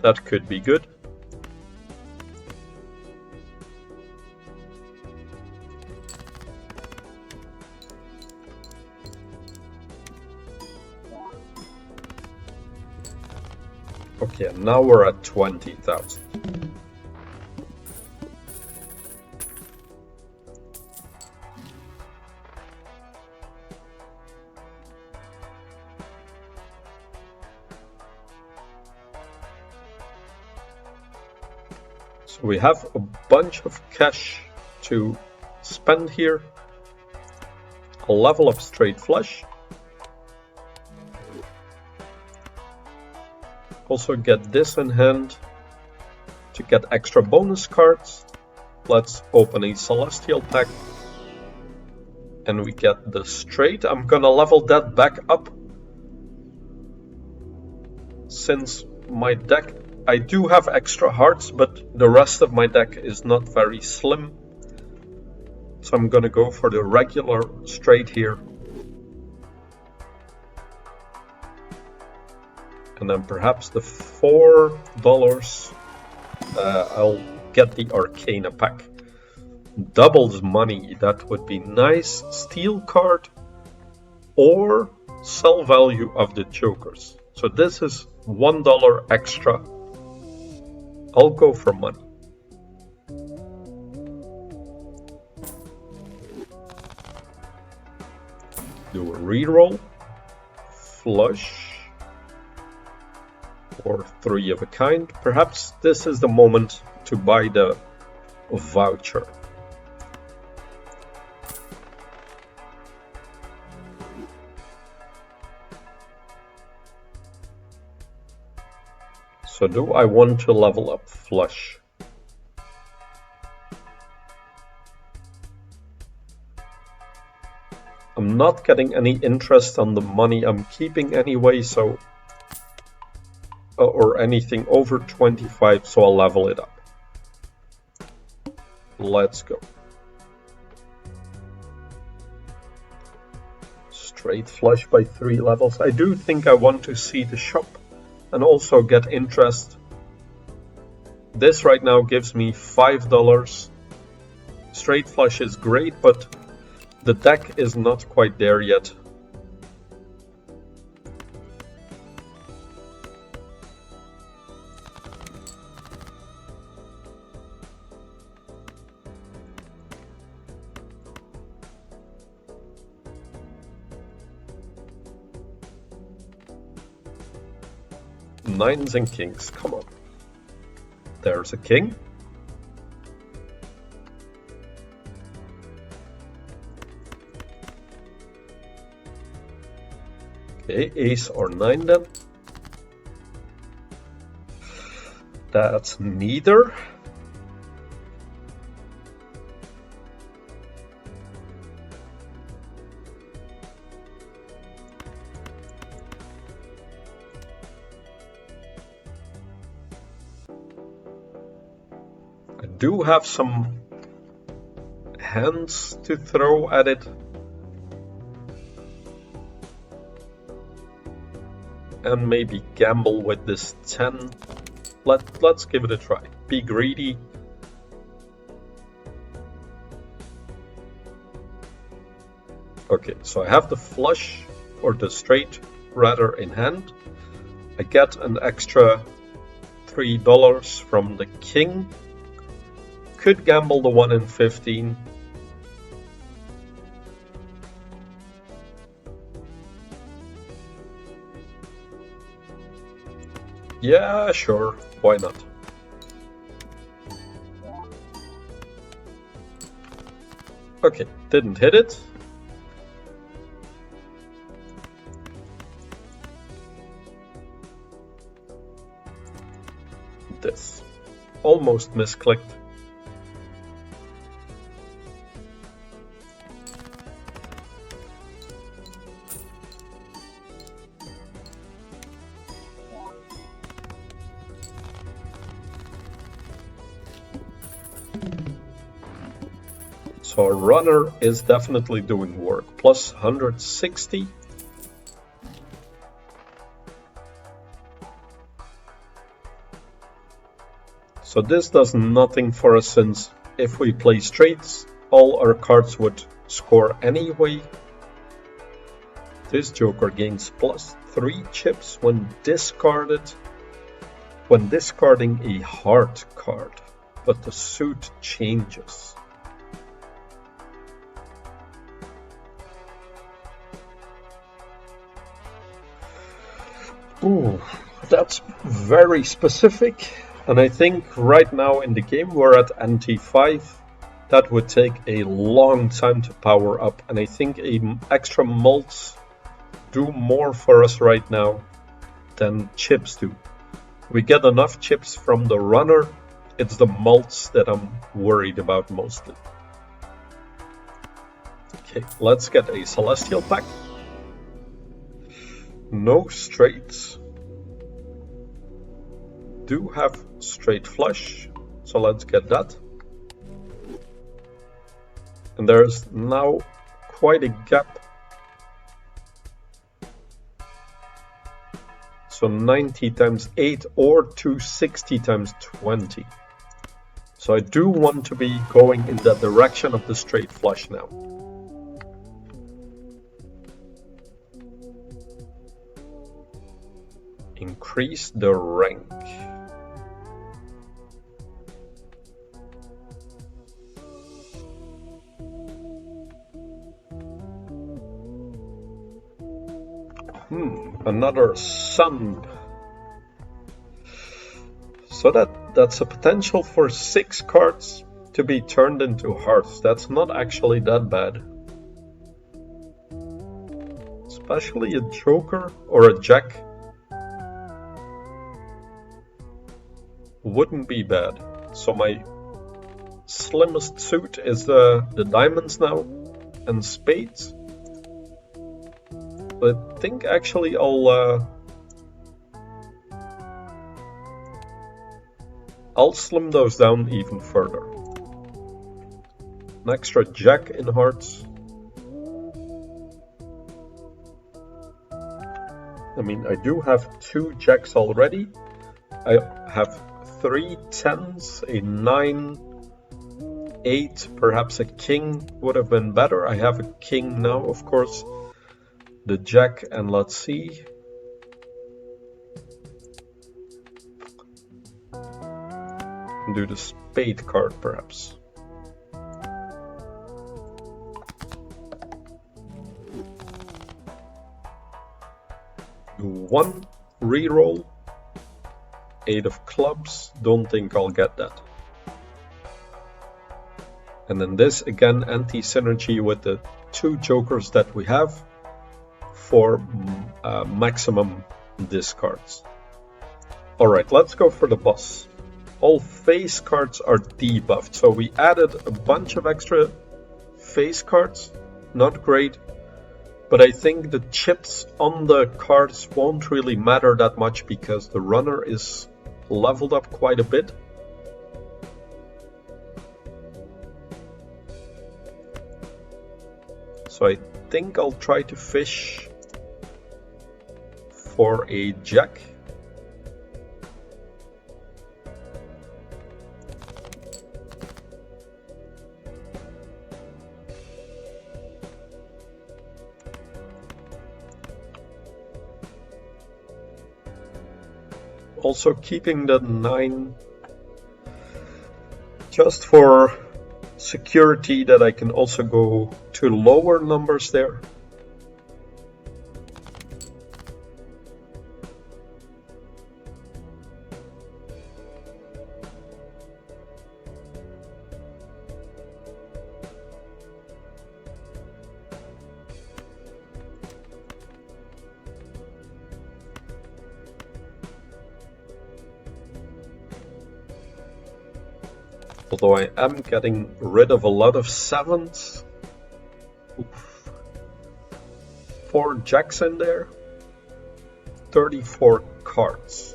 [SPEAKER 1] That could be good. Okay, now we're at 20,000. So we have a bunch of cash to spend here. I'll level up straight flush. Also get this in hand to get extra bonus cards. Let's open a Celestial pack. And we get the straight. I'm gonna level that back up. Since my deck, I do have extra hearts, but the rest of my deck is not very slim. So I'm gonna go for the regular straight here. And then perhaps the $4, I'll get the Arcana pack. Doubles money, that would be nice. Steel card or sell value of the Jokers. So this is $1 extra. I'll go for money. Do a reroll, flush, or 3 of a kind. Perhaps this is the moment to buy the voucher. So do I want to level up flush? I'm not getting any interest on the money I'm keeping anyway, so or anything over 25, so I'll level it up. Let's go. Straight flush by 3 levels. I do think I want to see the shop and also get interest. This right now gives me $5. Straight flush is great, but the deck is not quite there yet. Nines and kings, come on. There's a king. Okay, ace or 9 then. That's neither. I do have some hands to throw at it. And maybe gamble with this 10. Let's give it a try. Be greedy. Okay, so I have the flush or the straight rather in hand. I get an extra $3 from the king. Could gamble the 1 in 15. Yeah, sure, why not? Okay, didn't hit it. This. Almost misclicked. So a runner is definitely doing work. Plus 160. So this does nothing for us, since if we play straights, all our cards would score anyway. This joker gains plus 3 chips when discarded, when discarding a heart card, but the suit changes. Ooh, that's very specific. And I think right now in the game we're at ante 5. That would take a long time to power up, and I think extra malts do more for us right now than chips do. We get enough chips from the runner. It's the malts that I'm worried about mostly. Okay, let's get a celestial pack. No straights. Do have straight flush, so let's get that. And there's now quite a gap. So 90 times 8 or 260 times 20. So I do want to be going in that direction of the straight flush now. Increase the rank. Another sun. So that's a potential for 6 cards to be turned into hearts. That's not actually that bad. Especially a joker or a jack wouldn't be bad. So my slimmest suit is the diamonds now and spades. But I think actually I'll slim those down even further. An extra jack in hearts. I mean, I do have 2 jacks already. I have 3 10s, a 9, 8, perhaps a king would have been better. I have a king now, of course. The jack, and let's see. Do the spade card perhaps. Do 1 reroll. 8 of clubs, don't think I'll get that. And then this again, anti-synergy with the 2 jokers that we have for maximum discards. Alright, let's go for the boss. All face cards are debuffed, so we added a bunch of extra face cards, not great. But I think the chips on the cards won't really matter that much because the runner is leveled up quite a bit. So I think I'll try to fish for a jack. Also keeping the 9 just for security that I can also go to lower numbers there. Although I am getting rid of a lot of 7s. Oof. 4 jacks in there. 34 cards.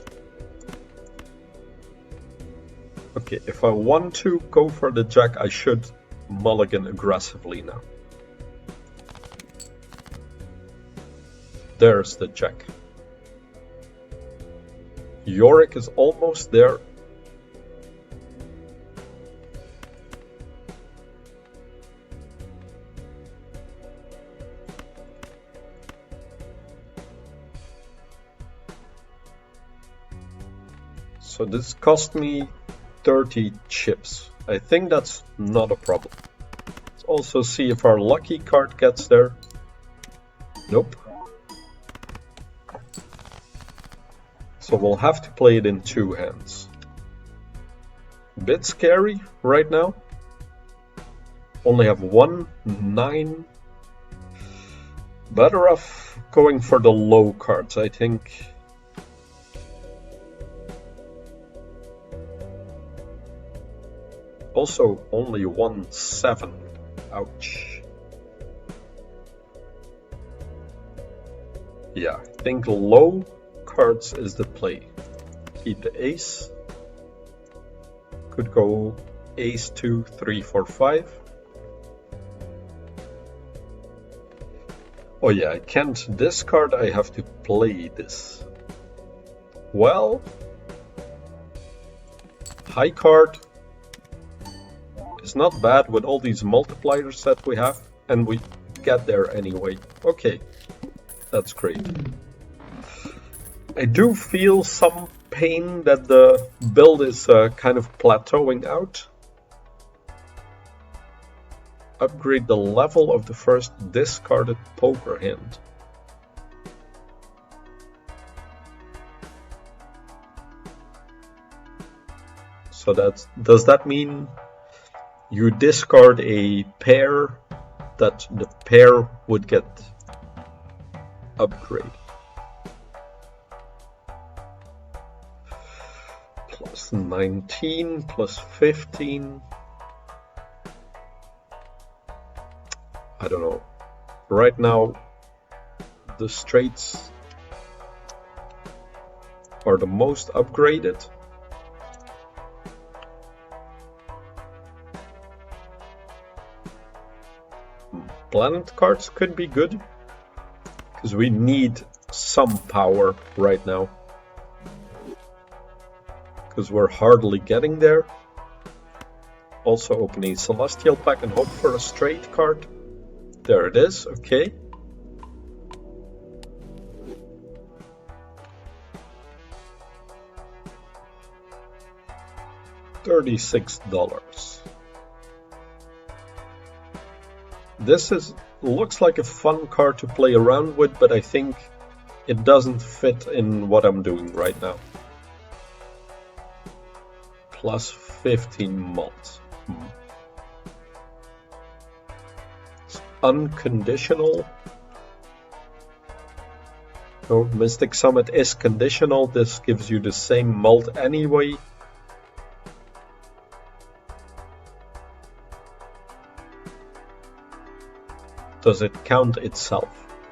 [SPEAKER 1] Okay, if I want to go for the jack, I should mulligan aggressively now. There's the jack. Yorick is almost there. So this cost me 30 chips. I think that's not a problem. Let's also see if our lucky card gets there. Nope. So we'll have to play it in 2 hands. A bit scary right now. Only have 1, 9. Better off going for the low cards, I think. Also, only 1, 7. Ouch. Yeah, I think low cards is the play. Keep the ace. Could go ace 2, 3, 4, 5. Oh yeah, I can't discard, I have to play this. Well, high card is not bad with all these multipliers that we have, and we get there anyway. Okay, that's great. I do feel some pain that the build is kind of plateauing out. Upgrade the level of the first discarded poker hand. So does that mean you discard a pair that the pair would get upgraded? Plus 19, plus 15. I don't know. Right now, the straights are the most upgraded. Planet cards could be good, because we need some power right now. Because we're hardly getting there. Also open a Celestial pack and hope for a straight card. There it is, okay. $36. This looks like a fun card to play around with, but I think it doesn't fit in what I'm doing right now. Plus 15 mult. It's unconditional. No, Mystic Summit is conditional. This gives you the same mult anyway. Does it count itself?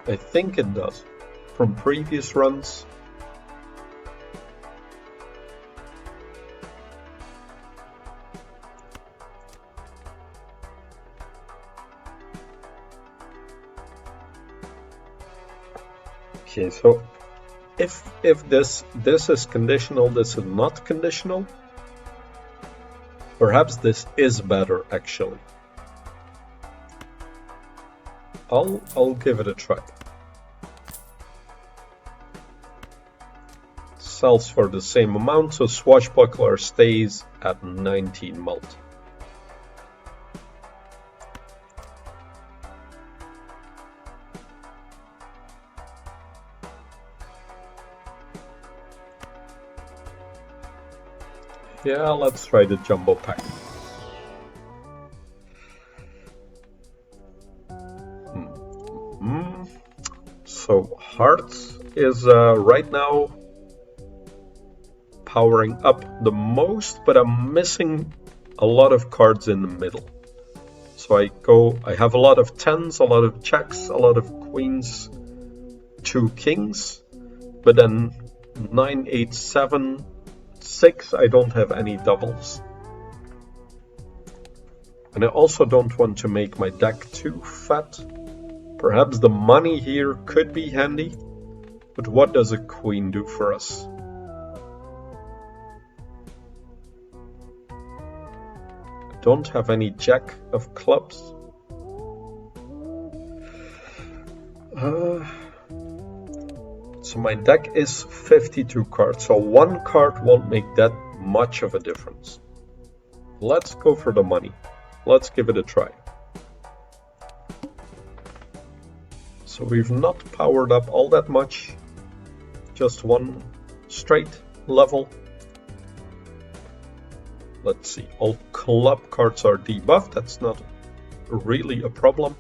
[SPEAKER 1] I think it does. From previous runs. Okay, so if this is conditional, this is not conditional. Perhaps this is better actually. I'll give it a try. Sells for the same amount, so Swashbuckler stays at 19 mult. Yeah, let's try the jumbo pack. So Hearts is right now powering up the most, but I'm missing a lot of cards in the middle. So I have a lot of 10s, a lot of jacks, a lot of queens, 2 kings, but then 9, 8, 7, 6, I don't have any doubles. And I also don't want to make my deck too fat. Perhaps the money here could be handy, but what does a queen do for us? I don't have any jack of clubs. So my deck is 52 cards, so 1 card won't make that much of a difference. Let's go for the money. Let's give it a try. So we've not powered up all that much, just 1 straight level. Let's see, all club cards are debuffed. That's not really a problem.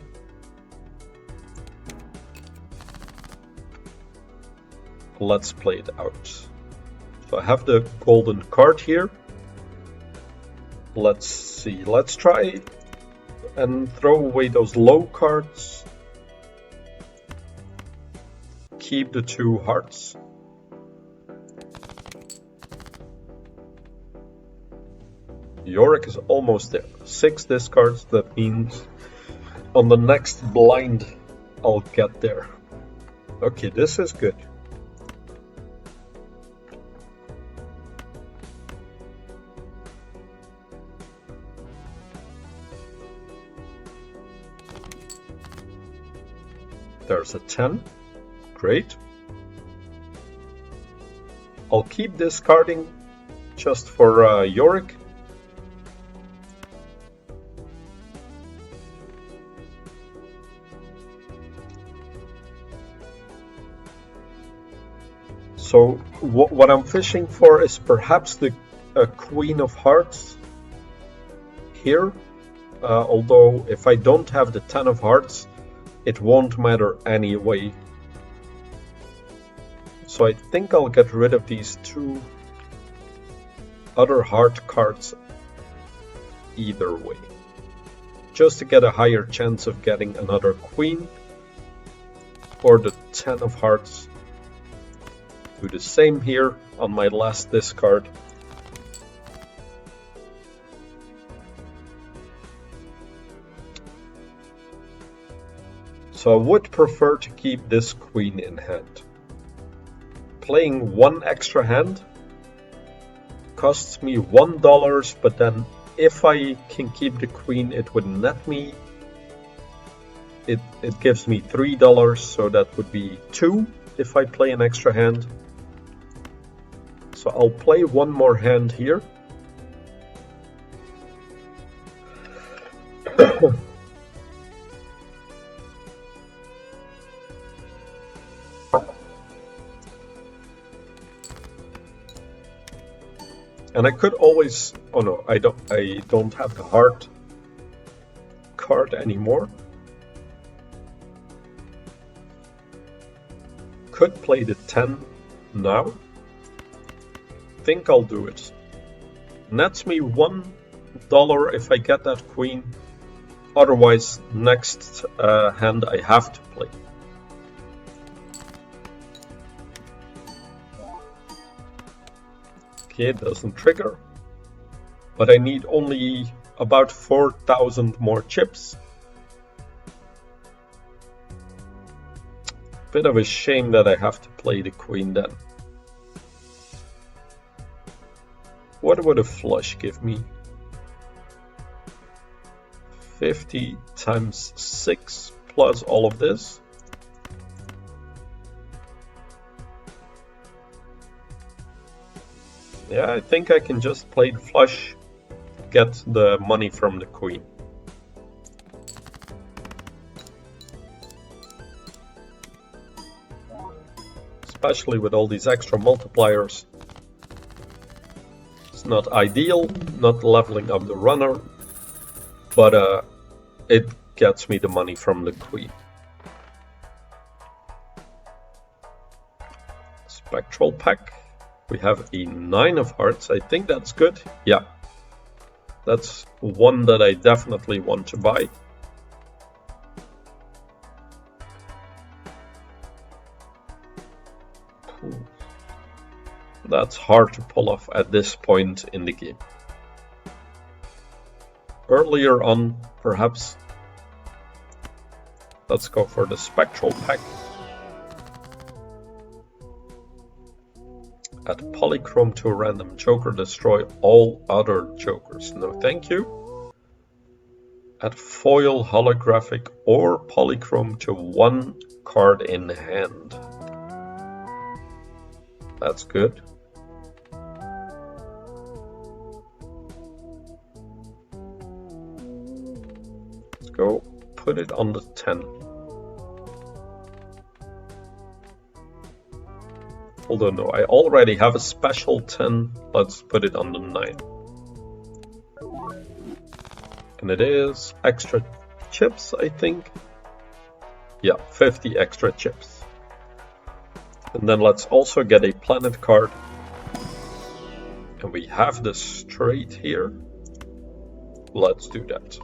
[SPEAKER 1] Let's play it out. So I have the golden card here. Let's see, let's try and throw away those low cards. Keep the 2 hearts. Yorick is almost there. 6 discards, that means on the next blind I'll get there. Okay, this is good. There's a 10. Great. I'll keep discarding just for Yorick. So what I'm fishing for is perhaps the Queen of Hearts here. Although if I don't have the 10 of Hearts, it won't matter anyway. So I think I'll get rid of these 2 other heart cards either way, just to get a higher chance of getting another queen, or the 10 of hearts. Do the same here on my last discard. So I would prefer to keep this queen in hand. Playing 1 extra hand costs me $1, but then if I can keep the queen, it would net me. It gives me $3, so that would be 2 if I play an extra hand. So I'll play 1 more hand here. And I could always, oh no, I don't have the heart card anymore. Could play the 10 now. Think I'll do it. Nets me $1 if I get that queen. Otherwise, next hand I have to play. Okay, it doesn't trigger, but I need only about 4,000 more chips. Bit of a shame that I have to play the queen then. What would a flush give me? 50 times 6 plus all of this. Yeah, I think I can just play the flush, get the money from the queen. Especially with all these extra multipliers. It's not ideal, not leveling up the runner, but it gets me the money from the queen. Spectral pack. We have a 9 of hearts. I think that's good. Yeah, that's one that I definitely want to buy. That's hard to pull off at this point in the game. Earlier on, perhaps. Let's go for the spectral pack. Add polychrome to a random joker, destroy all other jokers. No thank you. Add foil, holographic or polychrome to 1 card in hand. That's good. Let's go put it on the 10. Although no, I already have a special 10. Let's put it on the 9. And it is extra chips, I think. Yeah, 50 extra chips. And then let's also get a planet card. And we have the straight here. Let's do that.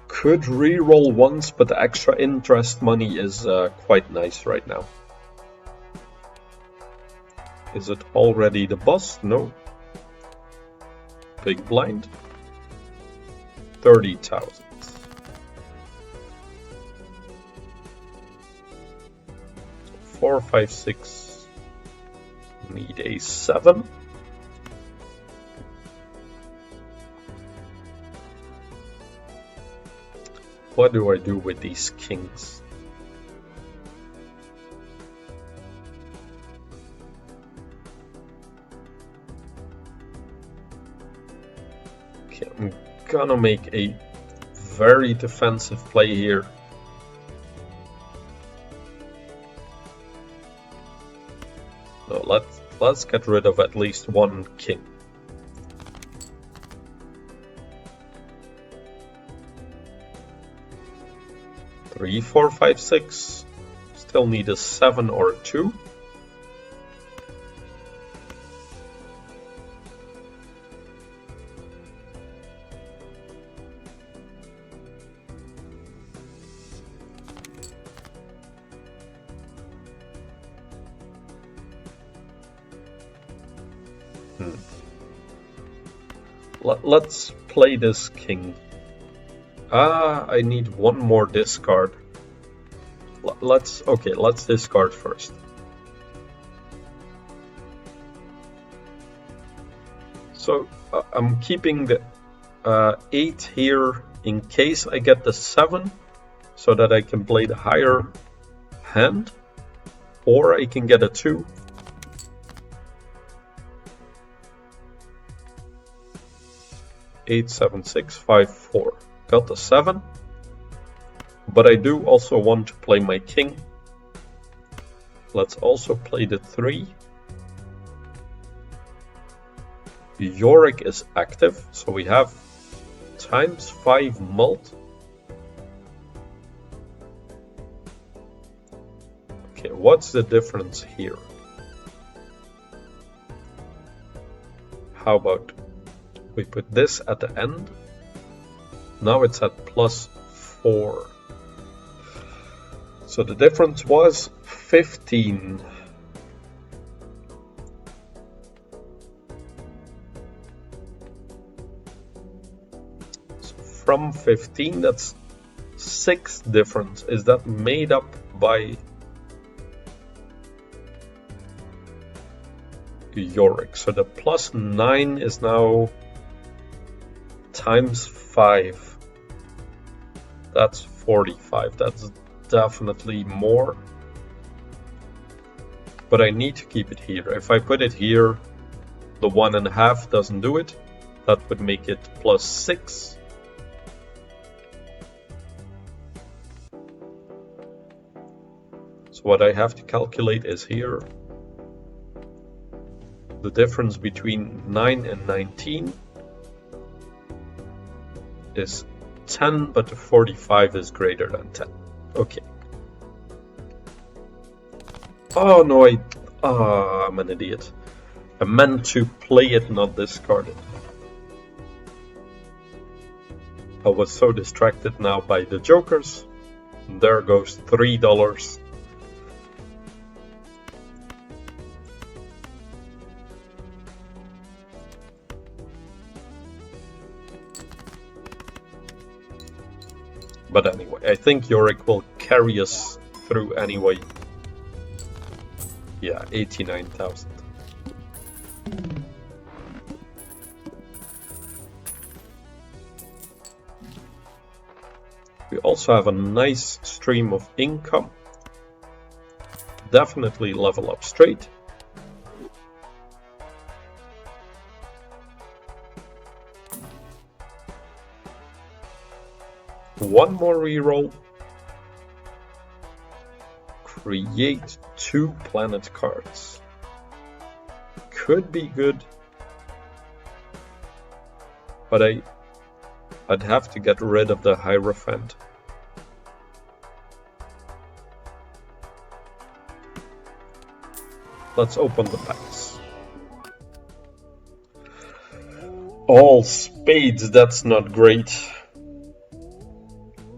[SPEAKER 1] Could reroll once, but the extra interest money is quite nice right now. Is it already the boss? No. Big blind. 30,000. 4, 5, 6. Need a 7. What do I do with these kings? Okay, I'm gonna make a very defensive play here. No, let's get rid of at least one king. Three, 4, 5, 6. Still need a 7 or a 2. Let's play this king. I need one more discard. Let's discard first. So I'm keeping the 8 here in case I get the 7, so that I can play the higher hand, or I can get a 2. Eight, 7, 6, 5, 4. Got the 7. But I do also want to play my king. Let's also play the 3. Yorick is active, so we have ×5 mult. Okay, what's the difference here? How about we put this at the end? Now it's at +4. So the difference was 15. So from 15, that's 6 difference. Is that made up by Yorick? So the +9 is now ×5. That's 45. That's definitely more. But I need to keep it here. If I put it here, the 1.5 doesn't do it. That would make it +6. So what I have to calculate is here. The difference between 9 and 19 is 10, but the 45 is greater than 10. Okay. Oh no, I'm an idiot. I meant to play it, not discard it. I was so distracted now by the jokers. There goes $3. But anyway, I think Yorick will carry us through anyway. Yeah, 89,000. We also have a nice stream of income. Definitely level up straight. One more reroll. Create 2 planet cards. could be good, but I'd have to get rid of the Hierophant. Let's open the packs. All spades, that's not great.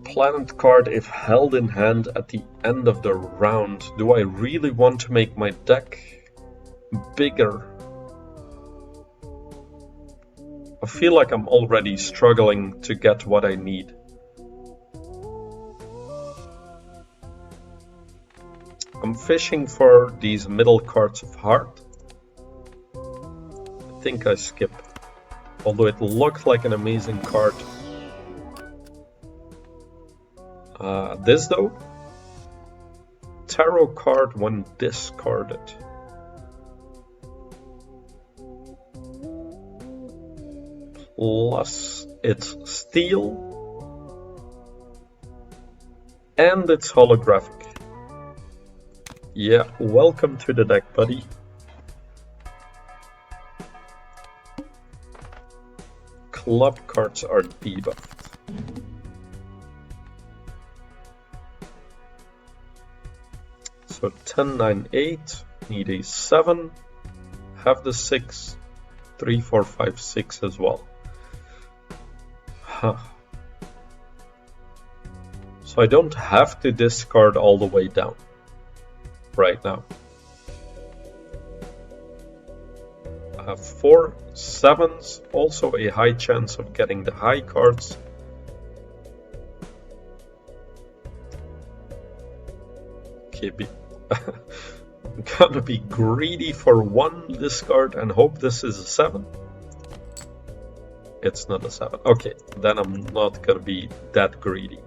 [SPEAKER 1] Planet card if held in hand at the end of the round. Do I really want to make my deck bigger? I feel like I'm already struggling to get what I need. I'm fishing for these middle cards of heart. I think I skip. Although it looked like an amazing card. This though? Tarot card when discarded. Plus it's steel. And it's holographic. Yeah, welcome to the deck, buddy. Club cards are debuffed. So 10, 9, 8, need a 7, have the 6, 3, 4, 5, 6 as well. Huh. So I don't have to discard all the way down right now. I have 4 7s, also a high chance of getting the high cards. Okay, I'm gonna be greedy for 1 discard and hope this is a 7. It's not a 7. Okay, then I'm not gonna be that greedy.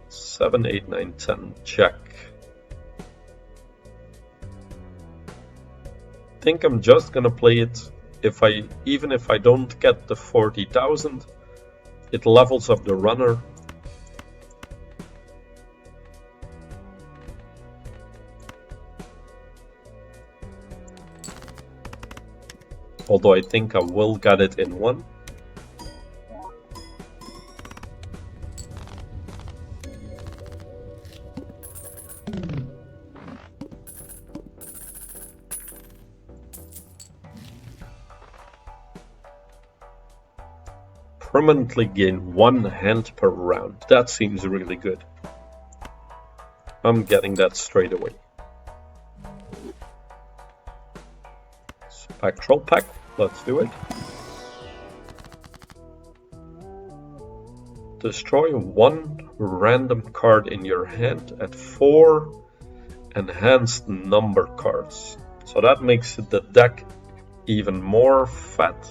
[SPEAKER 1] Seven, 8, 9, 10, check. I think I'm just gonna play it. Even if I don't get the 40,000, it levels up the runner. Although I think I will get it in 1. Permanently gain 1 hand per round. That seems really good. I'm getting that straight away. Spectral pack, let's do it. Destroy 1 random card in your hand at 4 enhanced number cards. So that makes the deck even more fat.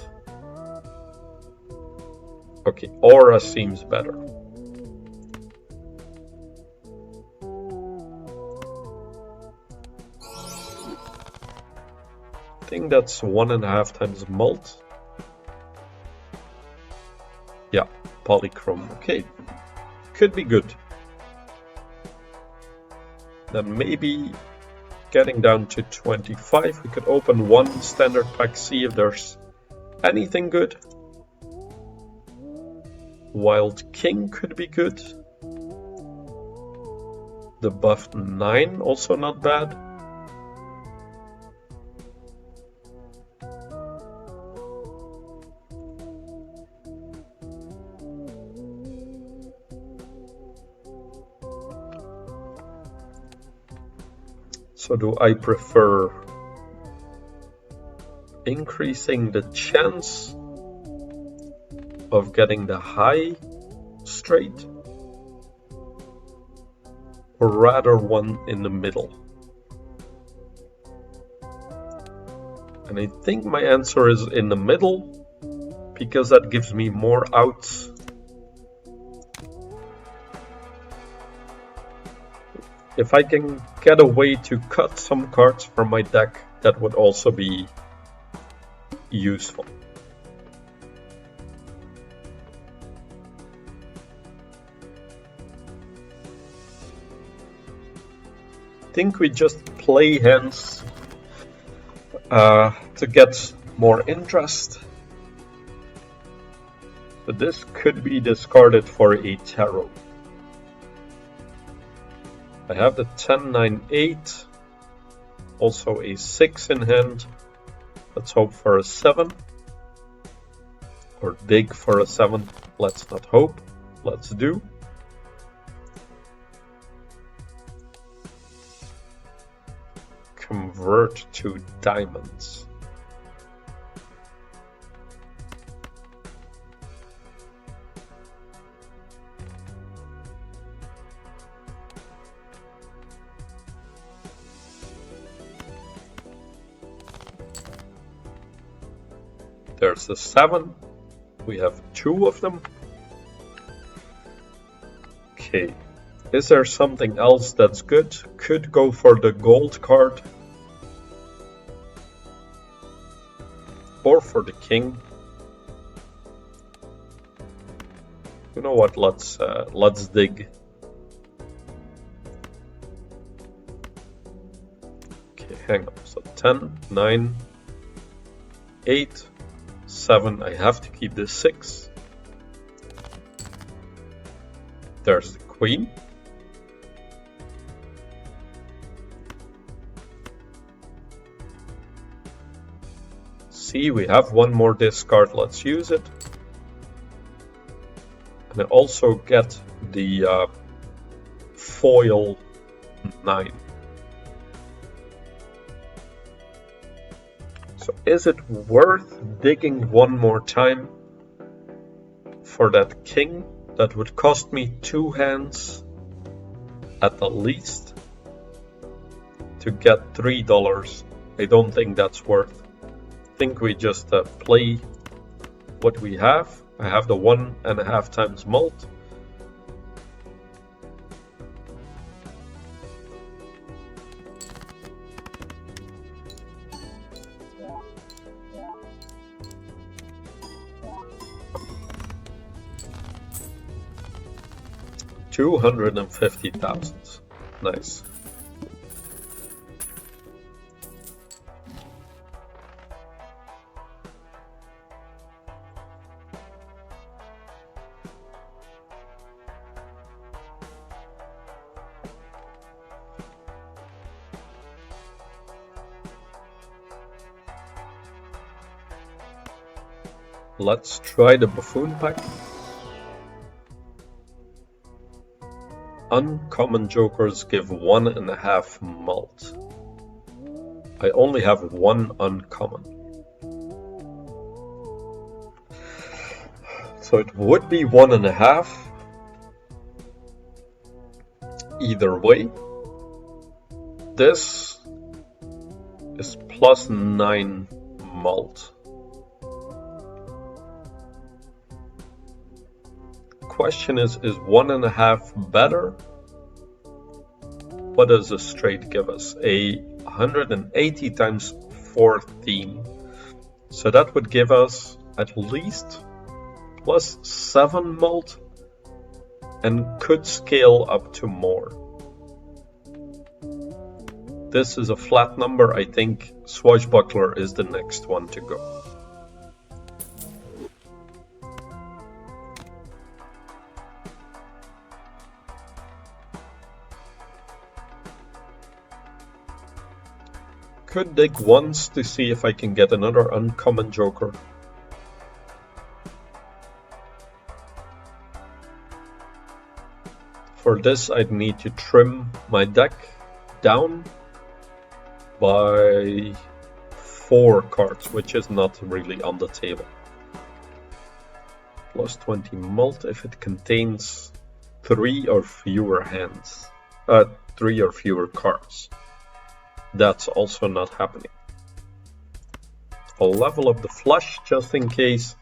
[SPEAKER 1] Okay, aura seems better. I think that's 1.5 times mult. Yeah, polychrome. Okay, could be good. Then maybe getting down to 25, we could open 1 standard pack, see if there's anything good. Wild King could be good. The buffed 9, also not bad. So do I prefer increasing the chance of getting the high straight, or rather one in the middle? And I think my answer is in the middle, because that gives me more outs. If I can get a way to cut some cards from my deck, that would also be useful. think we just play hands to get more interest. But this could be discarded for a tarot. I have the 10, 9, 8, also a 6 in hand. Let's hope for a 7, or dig for a 7. Let's not hope, let's do. Convert to diamonds. There's the 7. We have 2 of them. Okay. Is there something else that's good? Could go for the gold card. Or for the king. You know what? Let's dig. Okay, hang on. So 10, 9, 8, 7. I have to keep this 6. There's the queen. See, we have one more discard. Let's use it. And I also get the foil 9. So is it worth digging one more time for that king? That would cost me 2 hands at the least to get $3. I don't think that's worth. I think we just play what we have. I have the 1.5 times mult. $250,000. Nice. Let's try the buffoon pack. Uncommon jokers give 1.5 mult. I only have 1 uncommon. So it would be 1.5. Either way. This is plus 9 mult. Question is 1.5 better? What does a straight give us? A 180 times 14. So that would give us at least plus 7 mult and could scale up to more. This is a flat number. I think Swashbuckler is the next one to go. Could dig once to see if I can get another uncommon joker. For this I'd need to trim my deck down by 4 cards, which is not really on the table. Plus 20 mult if it contains 3 or fewer hands. 3 or fewer cards. That's also not happening. I'll level up the flush just in case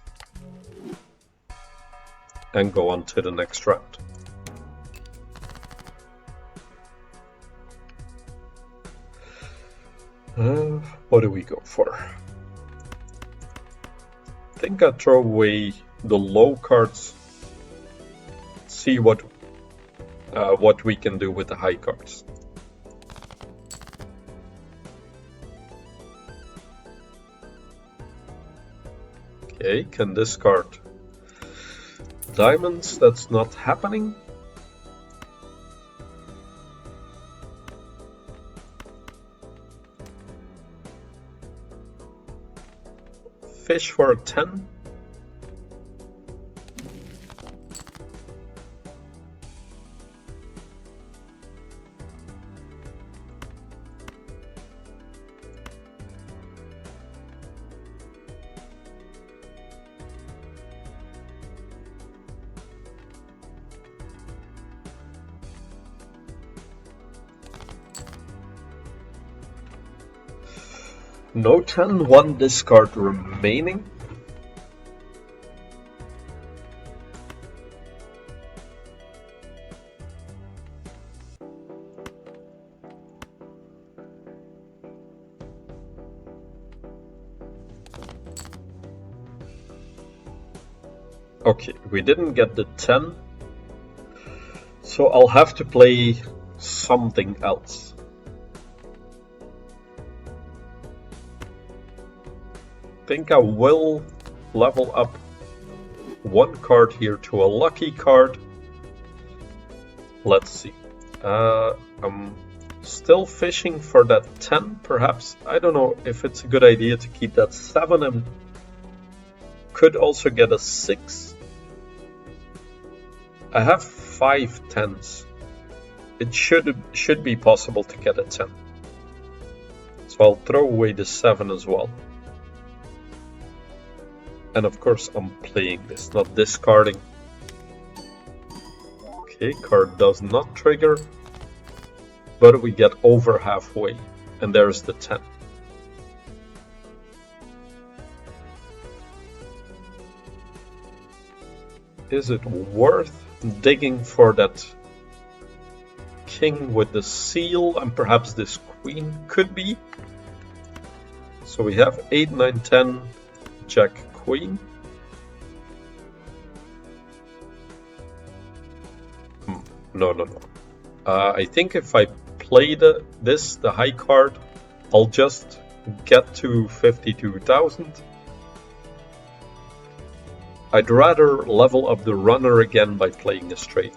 [SPEAKER 1] and go on to the next round. What do we go for? I think I throw away the low cards. See what we can do with the high cards. Okay, can discard diamonds. That's not happening. Fish for a 10. No 10, one discard remaining. Okay, we didn't get the 10, so I'll have to play something else. I think I will level up one card here to a lucky card. Let's see. I'm still fishing for that 10, perhaps. I don't know if it's a good idea to keep that 7 and could also get a 6. I have 5 10s. It should be possible to get a 10. So I'll throw away the 7 as well. And of course I'm playing this, not discarding. Okay, card does not trigger. But we get over halfway. And there's the 10. Is it worth digging for that king with the seal? And perhaps this queen could be. So we have 8, 9, 10, jack, queen. No. I think if I play the high card, I'll just get to 52,000. I'd rather level up the runner again by playing a straight.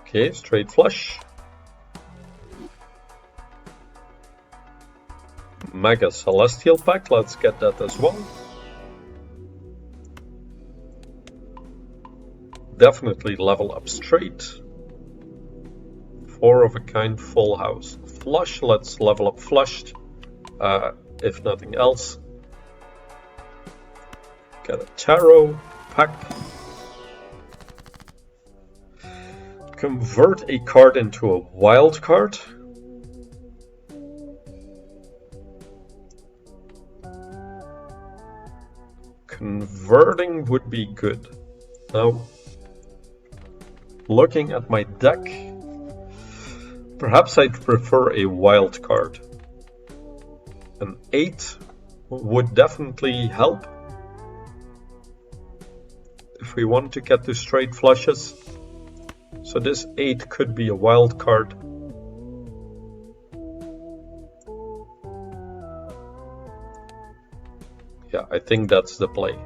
[SPEAKER 1] Okay, straight flush. Mega Celestial Pack, let's get that as well. Definitely level up straight. 4 of a kind, full house. Flush, let's level up flushed. If nothing else. Get a tarot pack. Convert a card into a wild card. Converting would be good. Now, looking at my deck, perhaps I'd prefer a wild card. An 8 would definitely help if we want to get to straight flushes. So this 8 could be a wild card. Yeah, I think that's the play.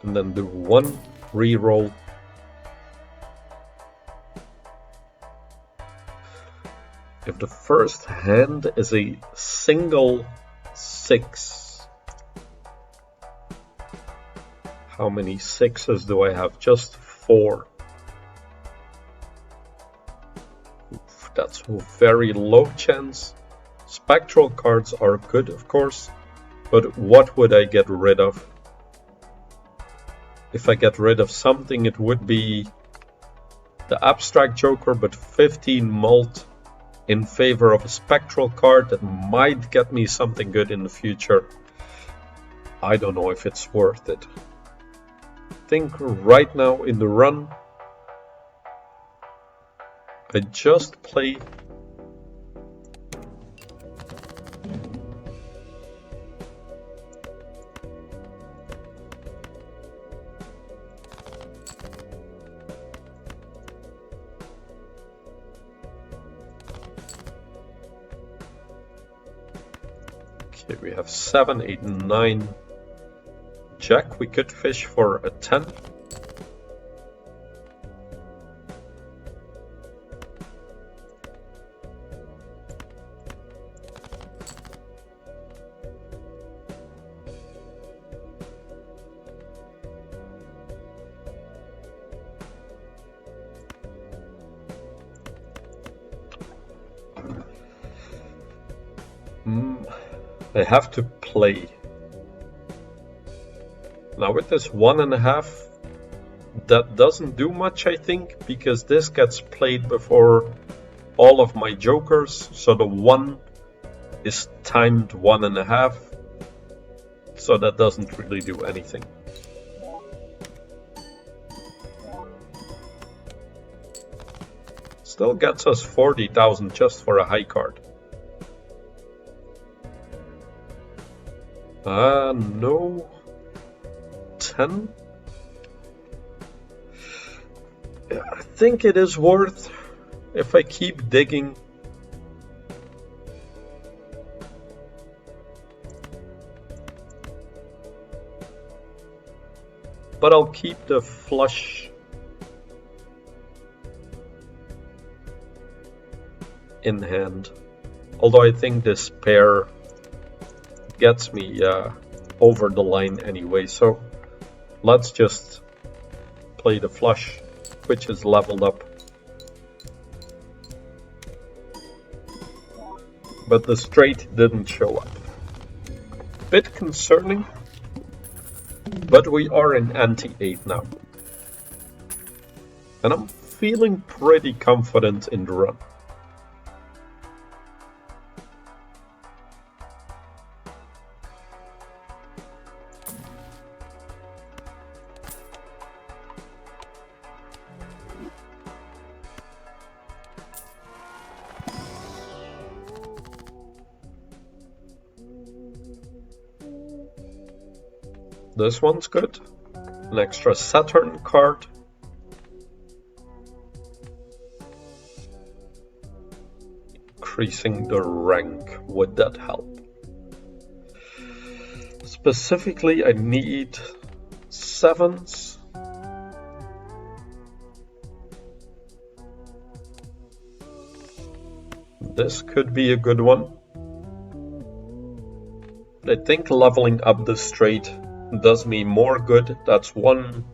[SPEAKER 1] And then do one reroll. If the first hand is a single 6, how many 6s do I have? Just 4. Oof, that's a very low chance. Spectral cards are good, of course, but what would I get rid of? If I get rid of something, it would be the Abstract Joker, but 15 mult in favor of a spectral card that might get me something good in the future. I don't know if it's worth it. think right now in the run, I just play okay, we have 7, 8, 9 jack. We could fish for a 10. I have to play. Now with this 1.5, that doesn't do much, I think, because this gets played before all of my jokers, so the 1 is timed 1.5, so that doesn't really do anything. Still gets us 40,000 just for a high card. No. 10? Yeah, I think it is worth if I keep digging. But I'll keep the flush in hand. Although I think this pair gets me over the line anyway, so let's just play the flush, which is leveled up. But the straight didn't show up. Bit concerning, but we are in ante 8 now. And I'm feeling pretty confident in the run. This one's good. An extra Saturn card. Increasing the rank, would that help? Specifically, I need 7s. This could be a good one. I think leveling up the straight does me more good. That's 1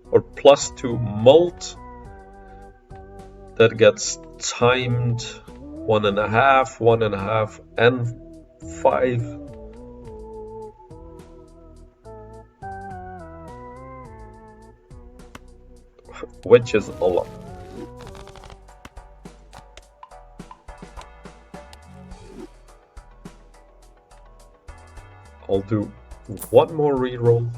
[SPEAKER 1] or +2 mult. That gets timed 1.5, 1.5, and 5. Which is a lot. I'll do one more reroll.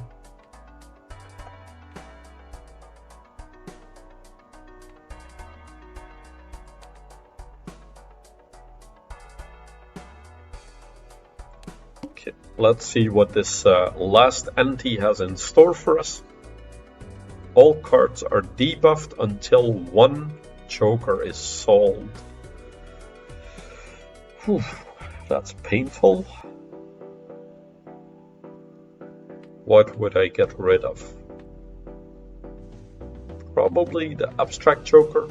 [SPEAKER 1] Okay, let's see what this last ante has in store for us. All cards are debuffed until one joker is sold. Whew, that's painful. What would I get rid of? Probably the abstract joker.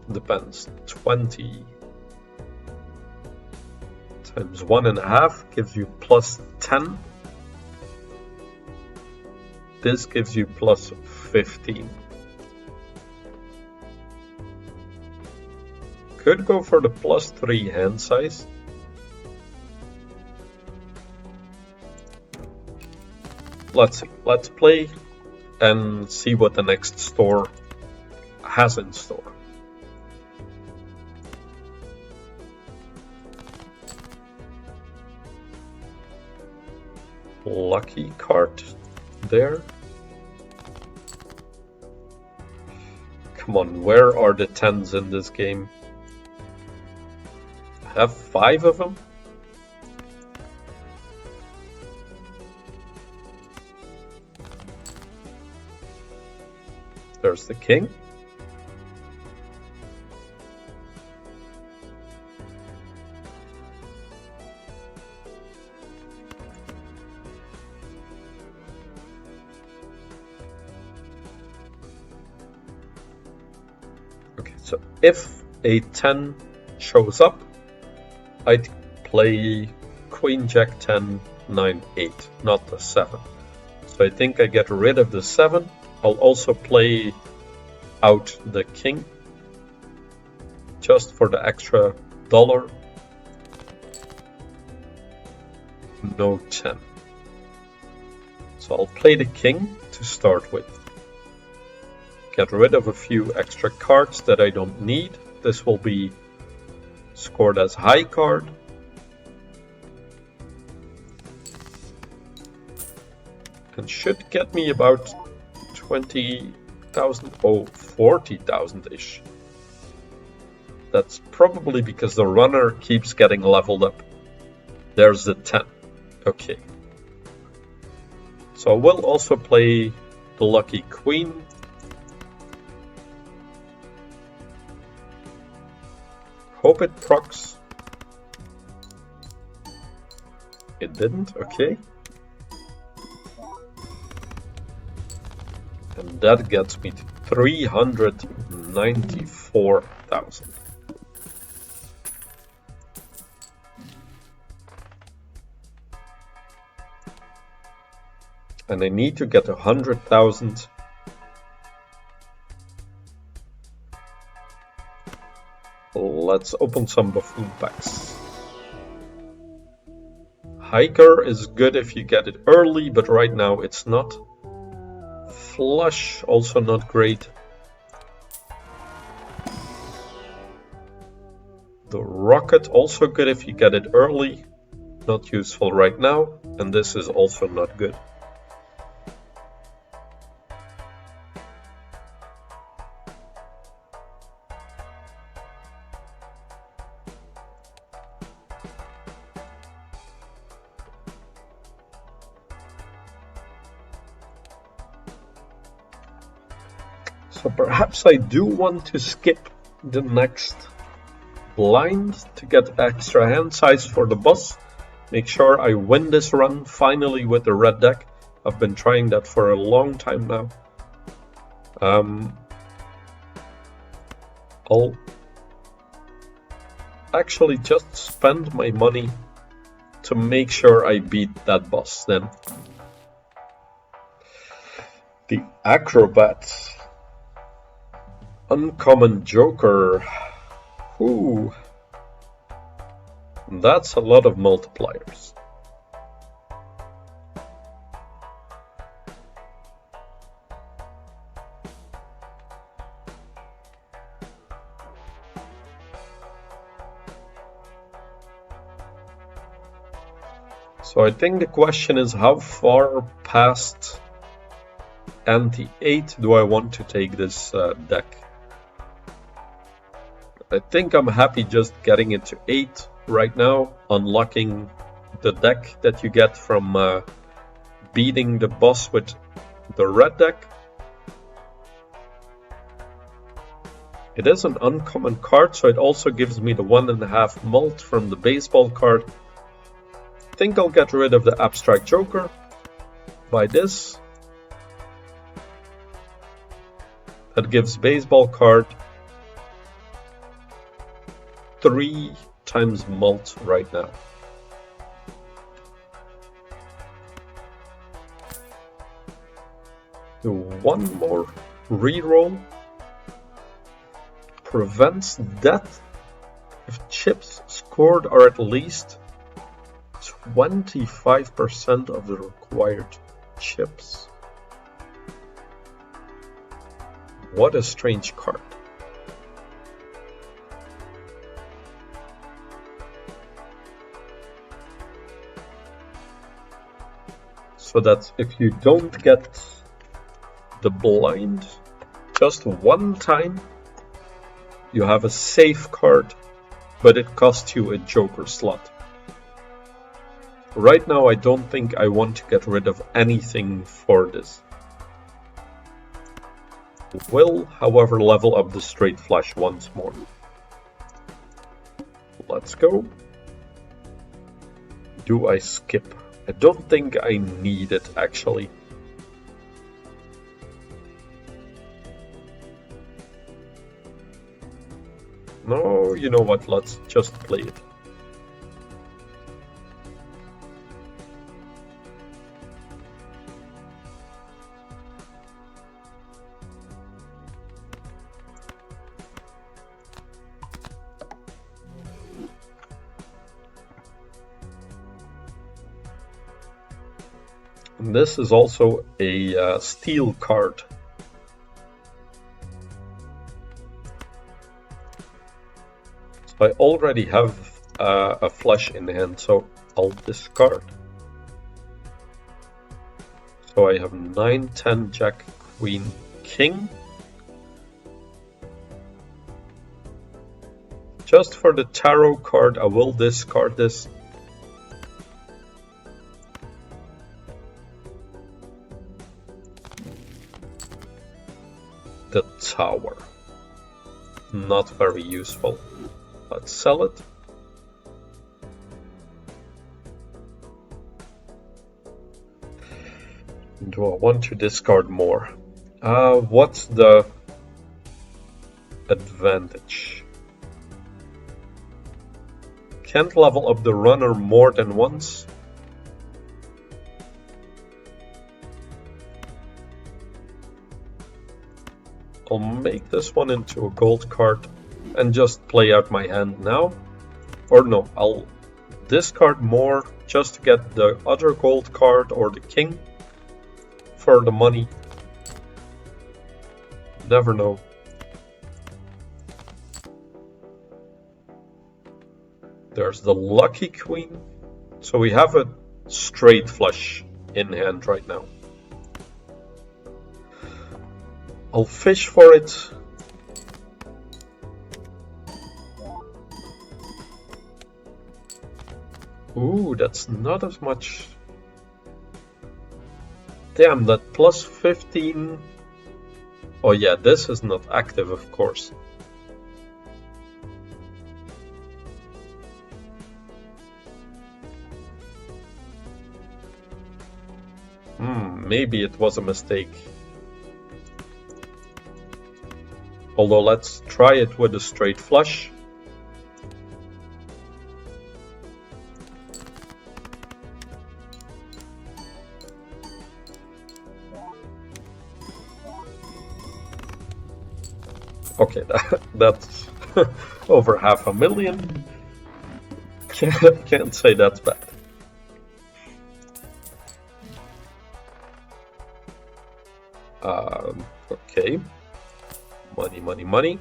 [SPEAKER 1] Depends. 20 times 1.5 gives you +10. This gives you +15. Could go for the +3 hand size. Let's see. Let's play and see what the next store has in store. lucky card there. Come on, where are the 10s in this game? I have 5 of them. There's the king. Okay, so if a 10 shows up, I'd play Queen Jack 10, 9, 8, not the 7. So I think I get rid of the 7. I'll also play out the king, just for the extra $1. No 10. So I'll play the king to start with. Get rid of a few extra cards that I don't need. This will be scored as high card. And should get me about 20,000, oh, 40,000-ish. That's probably because the runner keeps getting leveled up. There's the 10. Okay. So I will also play the lucky queen. Hope it procs. It didn't, okay. And that gets me to 394,000. And I need to get 100,000. Let's open some buffoon packs. Hiker is good if you get it early, but right now it's not. Flush, also not great. The rocket, also good if you get it early. Not useful right now. And this is also not good. So perhaps I do want to skip the next blind to get extra hand size for the boss. Make sure I win this run finally with the red deck. I've been trying that for a long time now. I'll actually just spend my money to make sure I beat that boss then. The Acrobat. Uncommon Joker. Ooh. That's a lot of multipliers. So I think the question is, how far past ante 8 do I want to take this deck? I think I'm happy just getting it to 8 right now, unlocking the deck that you get from beating the boss with the red deck. It is an uncommon card, so it also gives me the 1.5 mult from the baseball card. I think I'll get rid of the abstract joker by this. That gives baseball card 3 times mult right now. Do one more reroll. Prevents death if chips scored are at least 25% of the required chips. What a strange card. so that if you don't get the blind just one time, you have a safe card, but it costs you a joker slot. Right now I don't think I want to get rid of anything for this. Will, however, level up the straight flush once more. Let's go. Do I skip? I don't think I need it actually. No, you know what, let's just play it. And this is also a steel card. I already have a flush in hand, so I'll discard. So I have 9, 10, Jack, Queen, King. Just for the tarot card, I will discard this. The Tower. Not very useful. Let's sell it. Do I want to discard more? What's the advantage? Can't level up the runner more than once. I'll make this one into a gold card and just play out my hand now. Or no, I'll discard more just to get the other gold card or the king for the money. Never know. There's the lucky queen. So we have a straight flush in hand right now. I'll fish for it. Ooh, that's not as much. Damn, that plus 15. Oh yeah, this is not active, of course. Maybe it was a mistake. Although let's try it with a straight flush. Okay, that's over 500,000. Can't say that's bad. Okay. Money, money, money.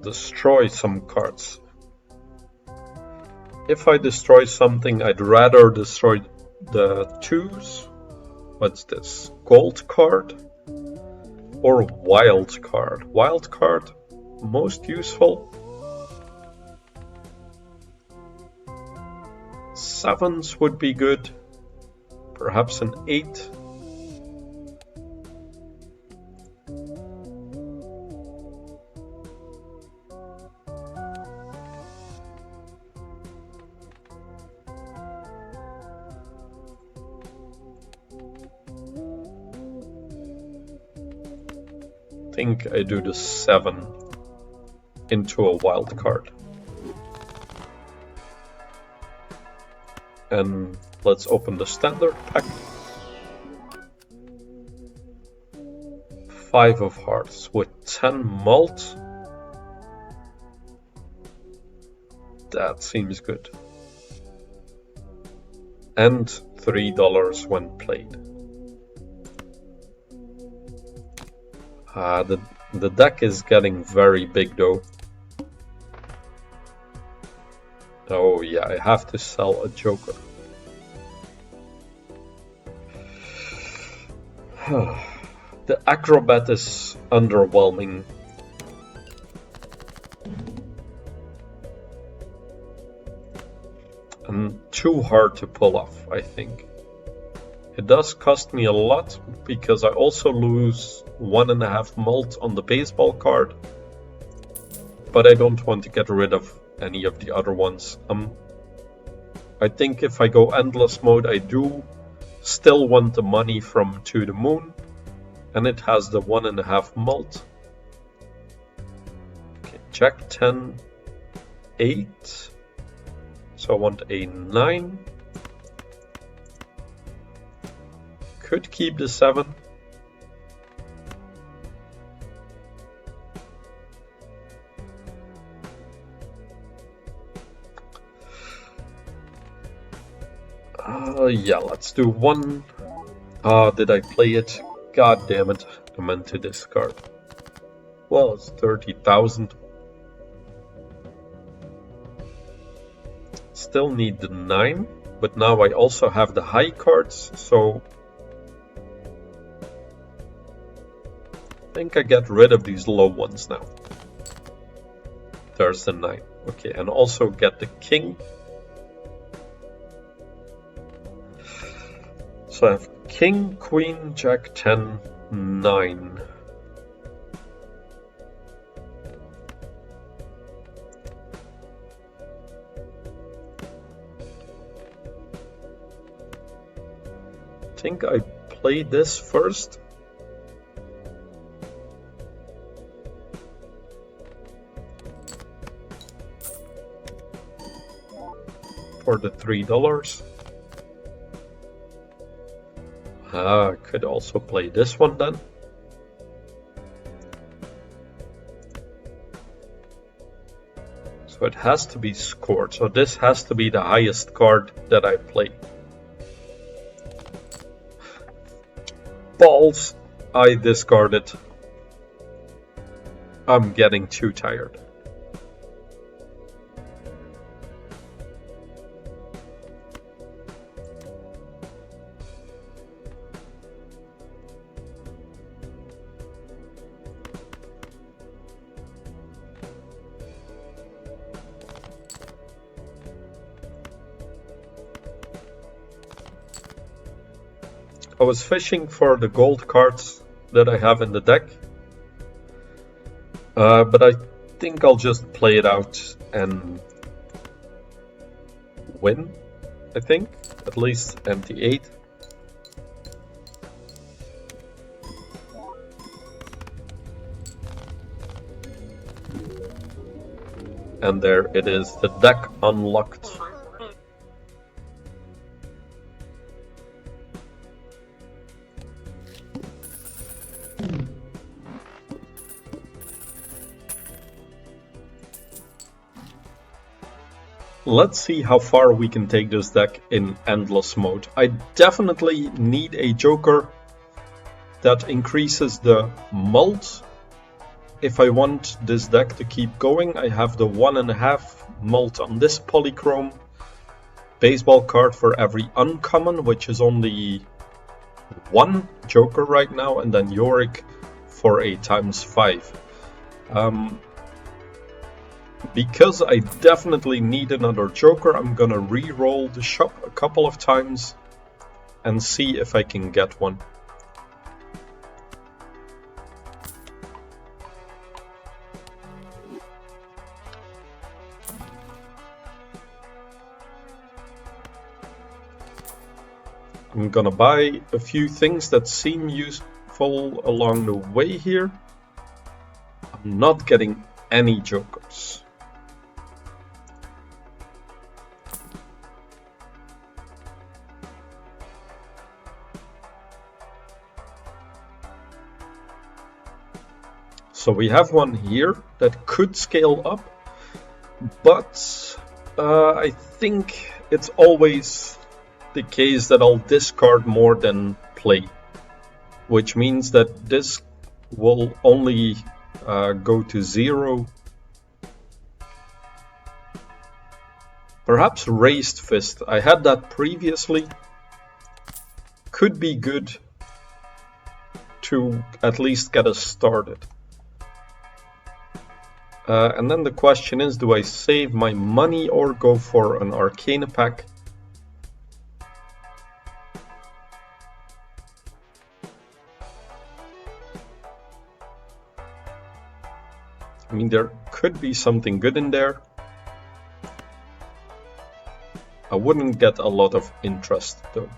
[SPEAKER 1] Destroy some cards. If I destroy something, I'd rather destroy the twos. What's this? Gold card or wild card? Wild card, most useful. Sevens would be good. Perhaps an 8. I think I do the 7 into a wild card. And let's open the standard pack. 5 of hearts with 10 malt. That seems good. And $3 when played. The deck is getting very big though. Oh yeah, I have to sell a joker. The acrobat is underwhelming. And too hard to pull off, I think. It does cost me a lot because I also lose 1.5 mult on the baseball card, but I don't want to get rid of any of the other ones. I think if I go endless mode, I do still want the money from To the Moon, and it has the 1.5 mult. Okay, Jack 10, 8. So I want a 9. Could keep the 7. Yeah, let's do 1. Did I play it? God damn it, I meant to discard. Well, it's 30,000. Still need the 9, but now I also have the high cards, so I think I get rid of these low ones now. There's the 9. Okay, and also get the king. So I have king, queen, jack 10, 9. I think I play this first. For the $3. I could also play this one then. So it has to be scored. So this has to be the highest card that I play. Balls, I discarded. I'm getting too tired. I was fishing for the gold cards that I have in the deck, but I think I'll just play it out and win, I think, at least ante 8. And there it is, the deck unlocked. Let's see how far we can take this deck in endless mode. I definitely need a joker that increases the mult. If I want this deck to keep going, I have the 1.5 mult on this polychrome. Baseball card for every uncommon, which is only 1 joker right now, and then Yorick for a ×5. Because I definitely need another joker, I'm gonna re-roll the shop a couple of times and see if I can get one. I'm gonna buy a few things that seem useful along the way here. I'm not getting any jokers. So we have one here that could scale up, but I think it's always the case that I'll discard more than play, which means that this will only go to 0. Perhaps Raised Fist. I had that previously. Could be good to at least get us started. And then the question is, do I save my money or go for an Arcana pack? I mean, there could be something good in there. I wouldn't get a lot of interest though.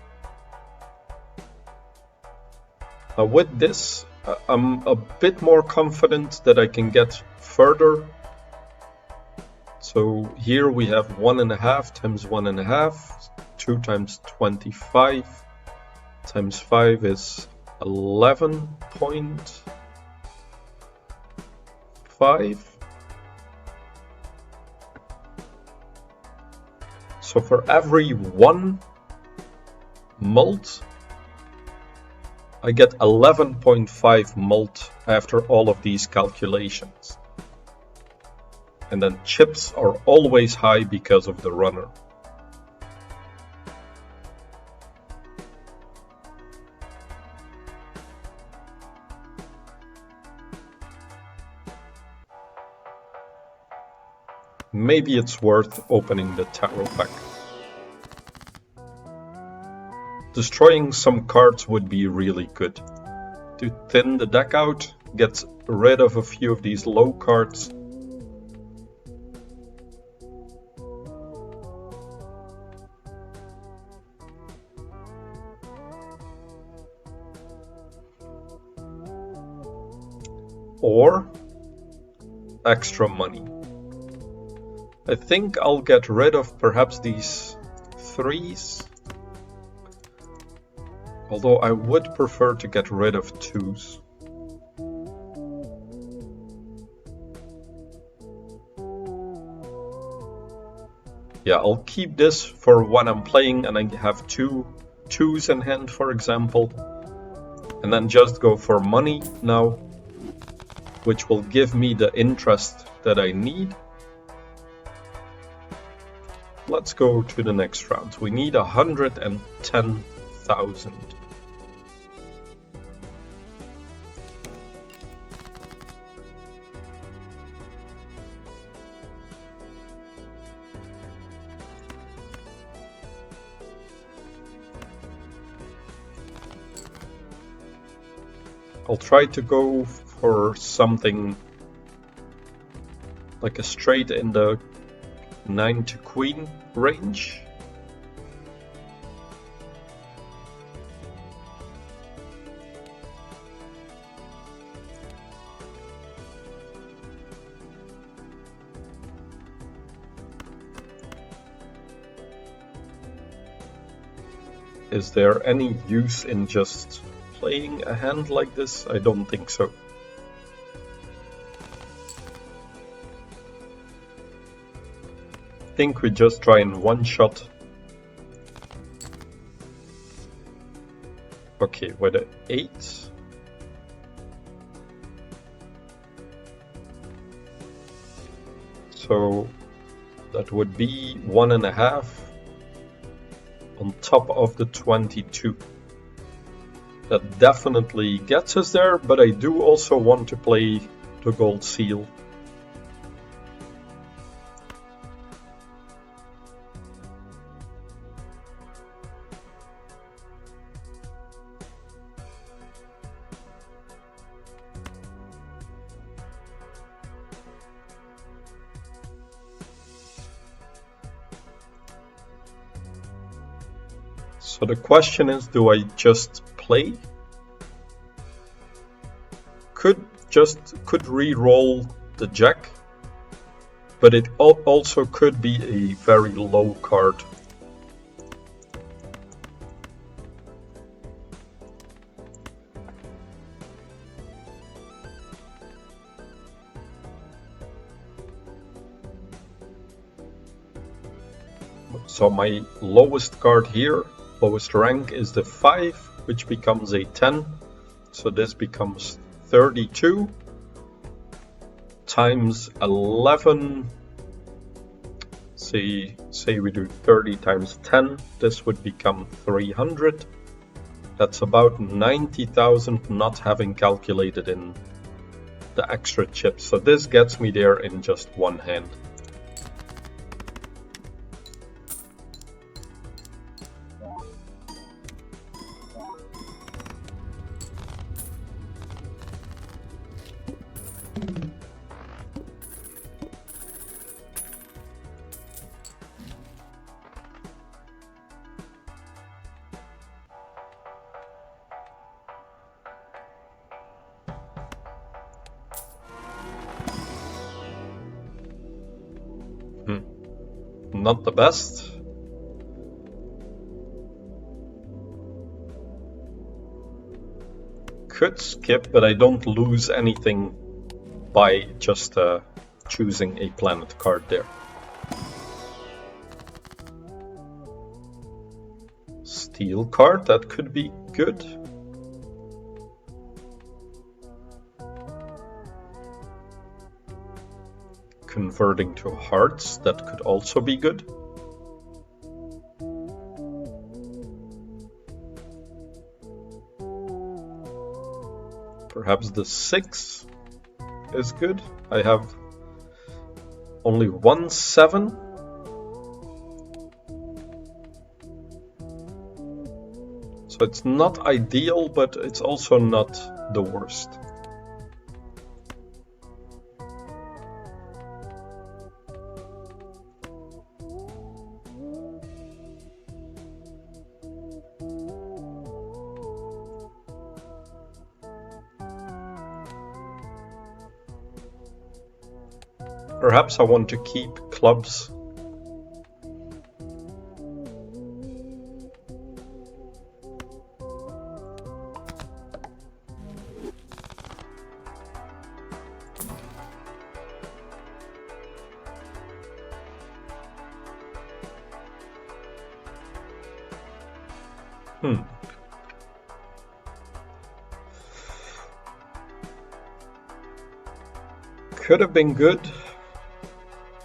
[SPEAKER 1] With this, I'm a bit more confident that I can get further. So here we have 1.5 times 1.5, 2 times 25 times 5 is 11.5. So for every 1 mult, I get 11.5 mult after all of these calculations. And then chips are always high because of the runner. Maybe it's worth opening the tarot pack. Destroying some cards would be really good. To thin the deck out, get rid of a few of these low cards. Or extra money. I think I'll get rid of perhaps these 3s. Although I would prefer to get rid of 2s. Yeah, I'll keep this for when I'm playing and I have 2 2s in hand, for example. And then just go for money now, which will give me the interest that I need. Let's go to the next round. We need 110,000. I'll try to go for something like a straight in the 9 to queen range. Is there any use in just playing a hand like this? I don't think so. I think we just try and one-shot. Okay, with an 8. So that would be 1.5 on top of the 22. That definitely gets us there, but I do also want to play the gold seal. So the question is, do I just play? Could re-roll the jack, but it also could be a very low card. So my lowest card here, lowest rank, is the 5, which becomes a 10. So this becomes 32 times 11. Say we do 30 times 10, this would become 300. That's about 90,000, not having calculated in the extra chips. So this gets me there in just one hand. Not the best. Could skip, but I don't lose anything by just choosing a planet card there. Steel card, that could be good. Converting to hearts, that could also be good. Perhaps the 6 is good. I have only 1 7. So it's not ideal, but it's also not the worst. Perhaps I want to keep clubs. Could have been good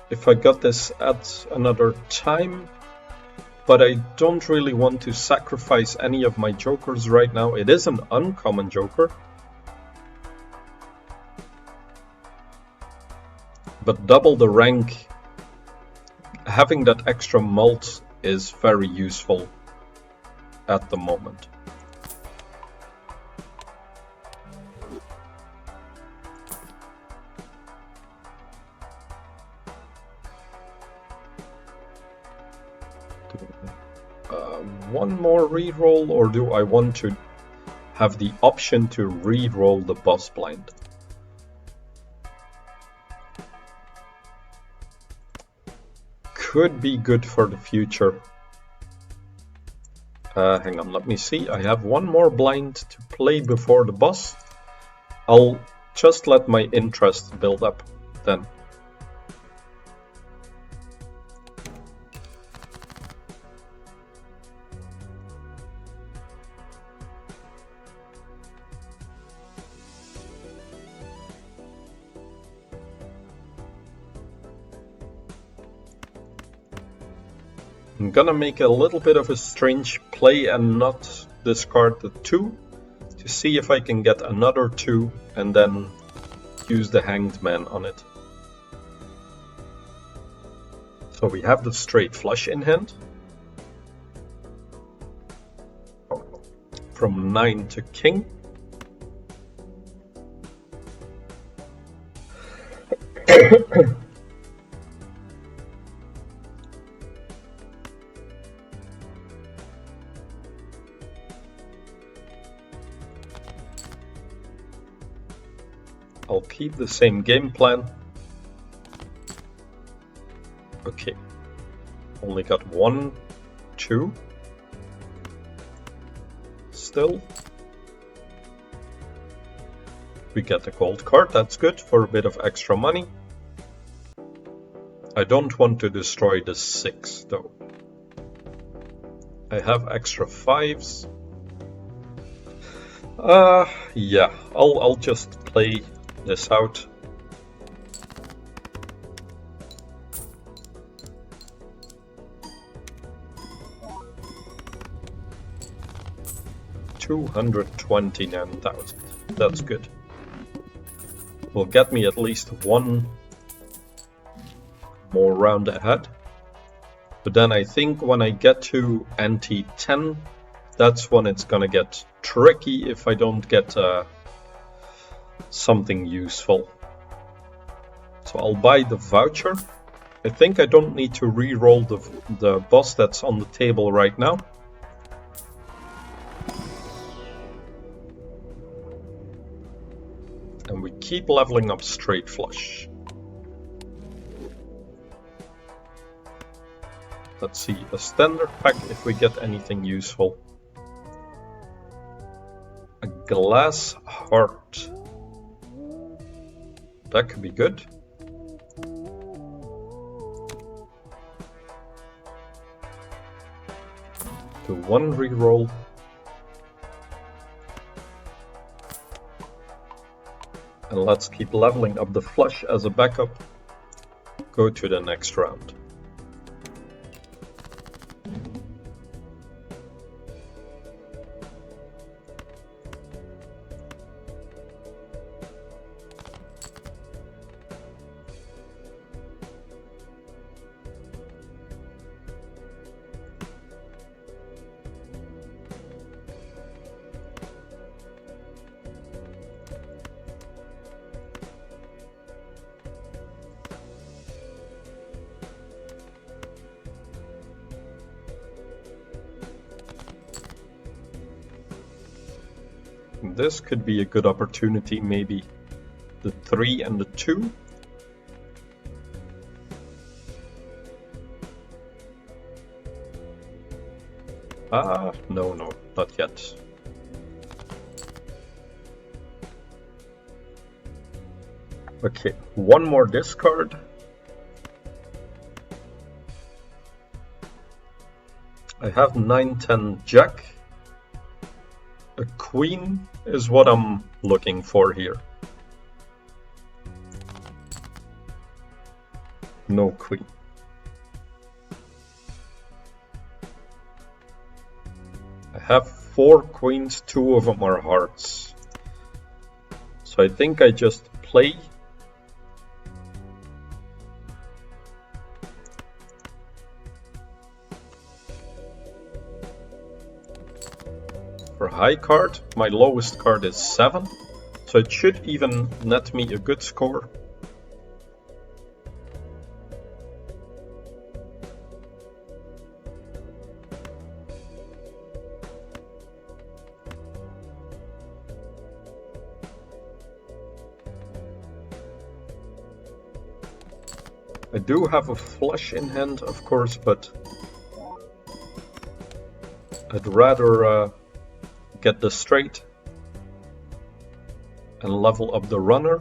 [SPEAKER 1] if I got this at another time, but I don't really want to sacrifice any of my jokers right now. It is an uncommon joker, but double the rank, having that extra mult is very useful at the moment. One more reroll, or do I want to have the option to reroll the boss blind? Could be good for the future. Hang on, let me see. I have one more blind to play before the boss. I'll just let my interest build up then. I'm gonna make a little bit of a strange play and not discard the 2 to see if I can get another 2 and then use the Hanged Man on it. So we have the straight flush in hand. From 9 to king. I'll keep the same game plan. Okay, only got 1, 2. Still. We get a gold card, that's good for a bit of extra money. I don't want to destroy the 6 though. I have extra 5s. Yeah, I'll just play this out. $229,000. That's good. Will get me at least one more round ahead. But then I think when I get to ante 10, that's when it's gonna get tricky if I don't get something useful. So I'll buy the voucher. I think I don't need to re-roll the boss that's on the table right now. And we keep leveling up straight flush. Let's see, a standard pack if we get anything useful. A glass heart. That could be good. Do one reroll. And let's keep leveling up the flush as a backup. Go to the next round. This could be a good opportunity, maybe the 3 and the 2. No, not yet. Okay, one more discard. I have 9-10 jack. A queen is what I'm looking for here. No queen. I have 4 queens, 2 of them are hearts. So I think I just play. For high card, my lowest card is 7, so it should even net me a good score. I do have a flush in hand, of course, but I'd rather get the straight and level up the runner.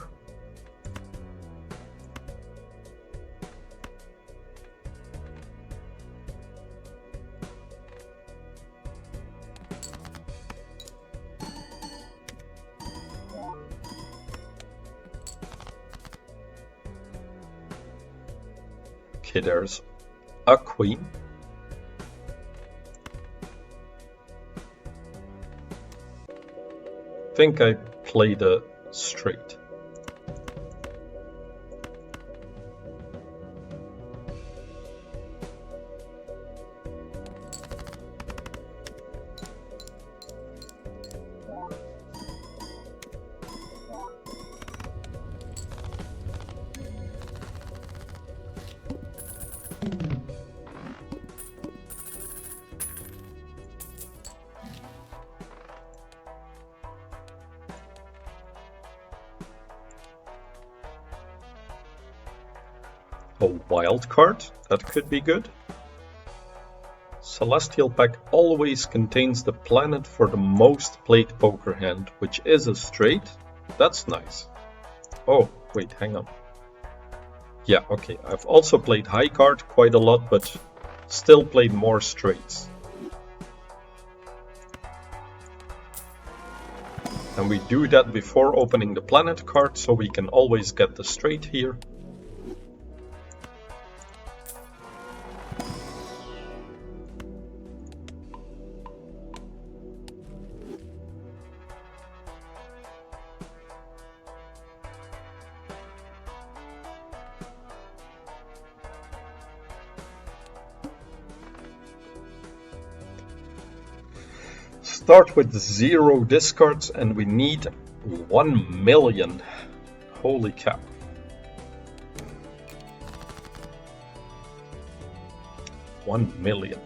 [SPEAKER 1] Okay, there's a queen. I think I played a straight. A wild card, that could be good. Celestial pack always contains the planet for the most played poker hand, which is a straight. That's nice. Oh, wait, hang on. Yeah, okay, I've also played high card quite a lot, but still played more straights. And we do that before opening the planet card, so we can always get the straight here. Start with 0 discards and we need 1 million. Holy cow. $1 million.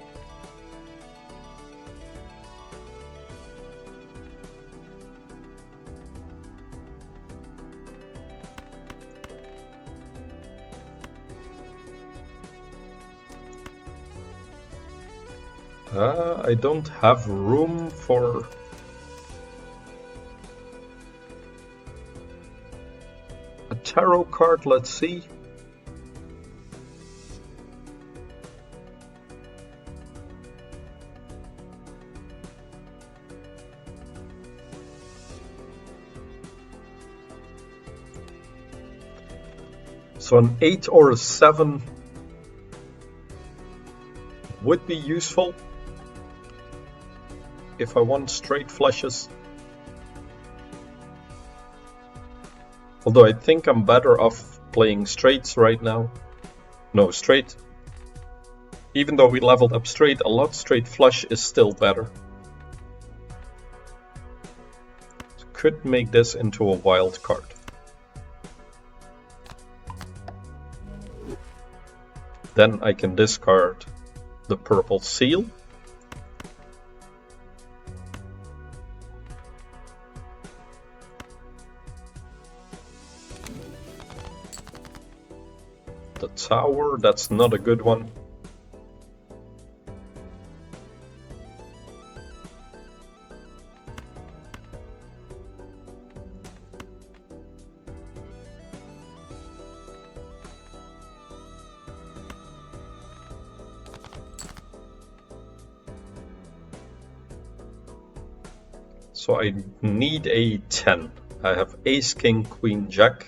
[SPEAKER 1] I don't have room for a tarot card, let's see. So an 8 or a 7 would be useful if I want straight flushes. Although I think I'm better off playing straights right now. No, straight. Even though we leveled up straight a lot, straight flush is still better. Could make this into a wild card. Then I can discard the purple seal. The tower, that's not a good one. So I need a 10. I have ace, king, queen, jack.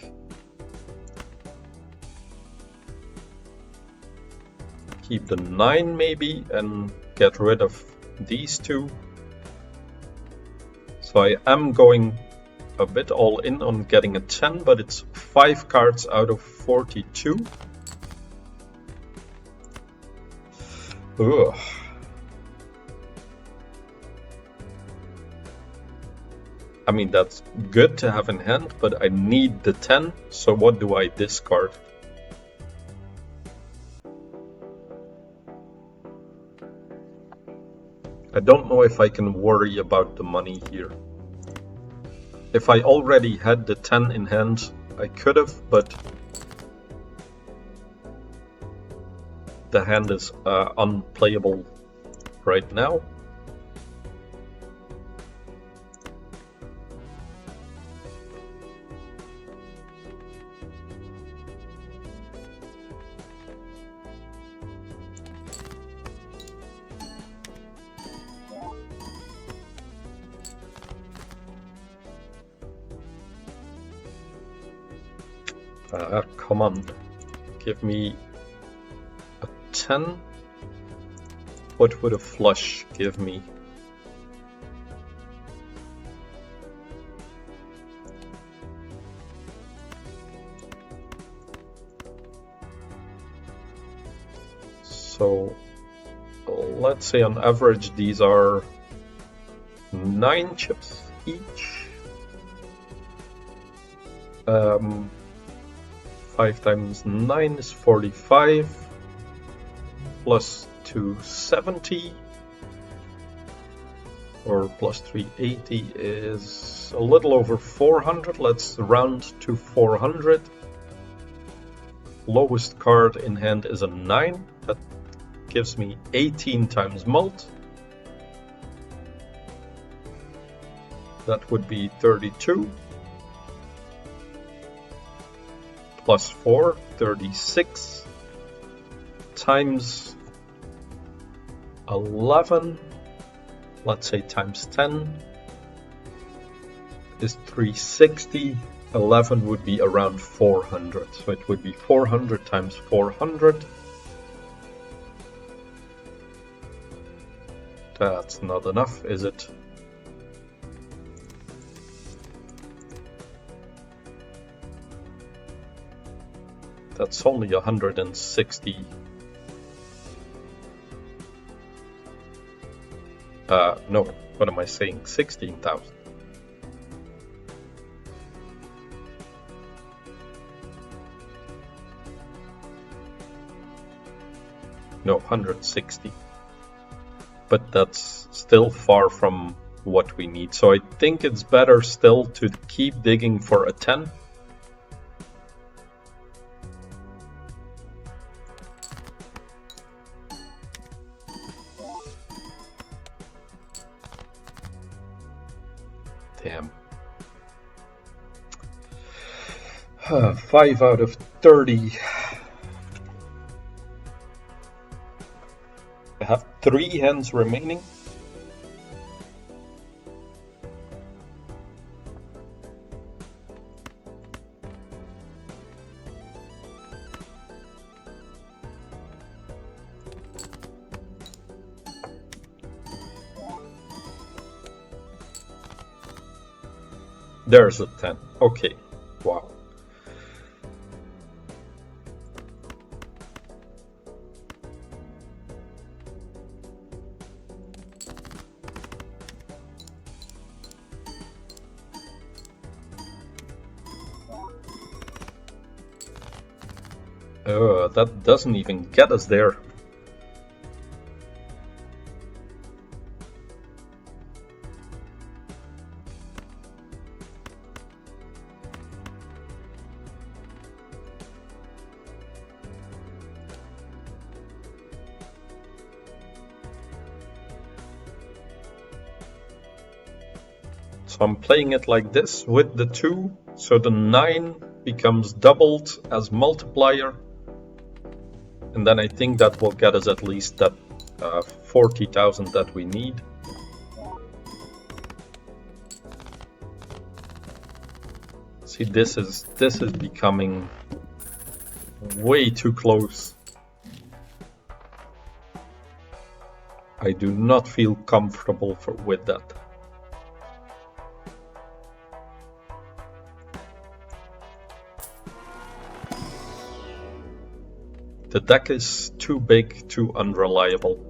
[SPEAKER 1] Keep the 9 maybe and get rid of these two. So I am going a bit all in on getting a 10, but it's 5 cards out of 42. Ugh. I mean, that's good to have in hand, but I need the 10, so what do I discard? I don't know if I can worry about the money here. If I already had the 10 in hand, I could have, but the hand is unplayable right now. Come on, give me a 10. What would a flush give me? So let's say on average these are 9 chips each. 5 times 9 is 45, plus 270, or plus 380 is a little over 400. Let's round to 400. Lowest card in hand is a 9. That gives me 18 times mult. That would be 32. Plus 4, 36, times 11, let's say times 10, is 360. 11 would be around 400. So it would be 400 times 400. That's not enough, is it? That's only 160. No, what am I saying? 16,000. No, 160. But that's still far from what we need. So I think it's better still to keep digging for a 10. Damn. 5 out of 30. I have 3 hands remaining. There's a 10. Okay. Wow. That doesn't even get us there. So I'm playing it like this with the 2, so the 9 becomes doubled as multiplier, and then I think that will get us at least that 40,000 that we need. See, this is becoming way too close. I do not feel comfortable with that. The deck is too big, too unreliable.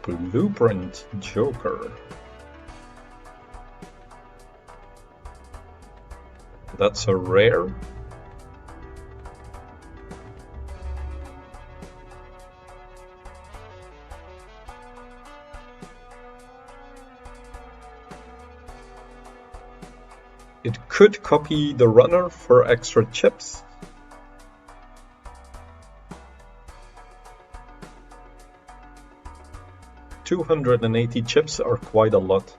[SPEAKER 1] Blueprint Joker. That's a rare. It could copy the runner for extra chips. $280 chips are quite a lot.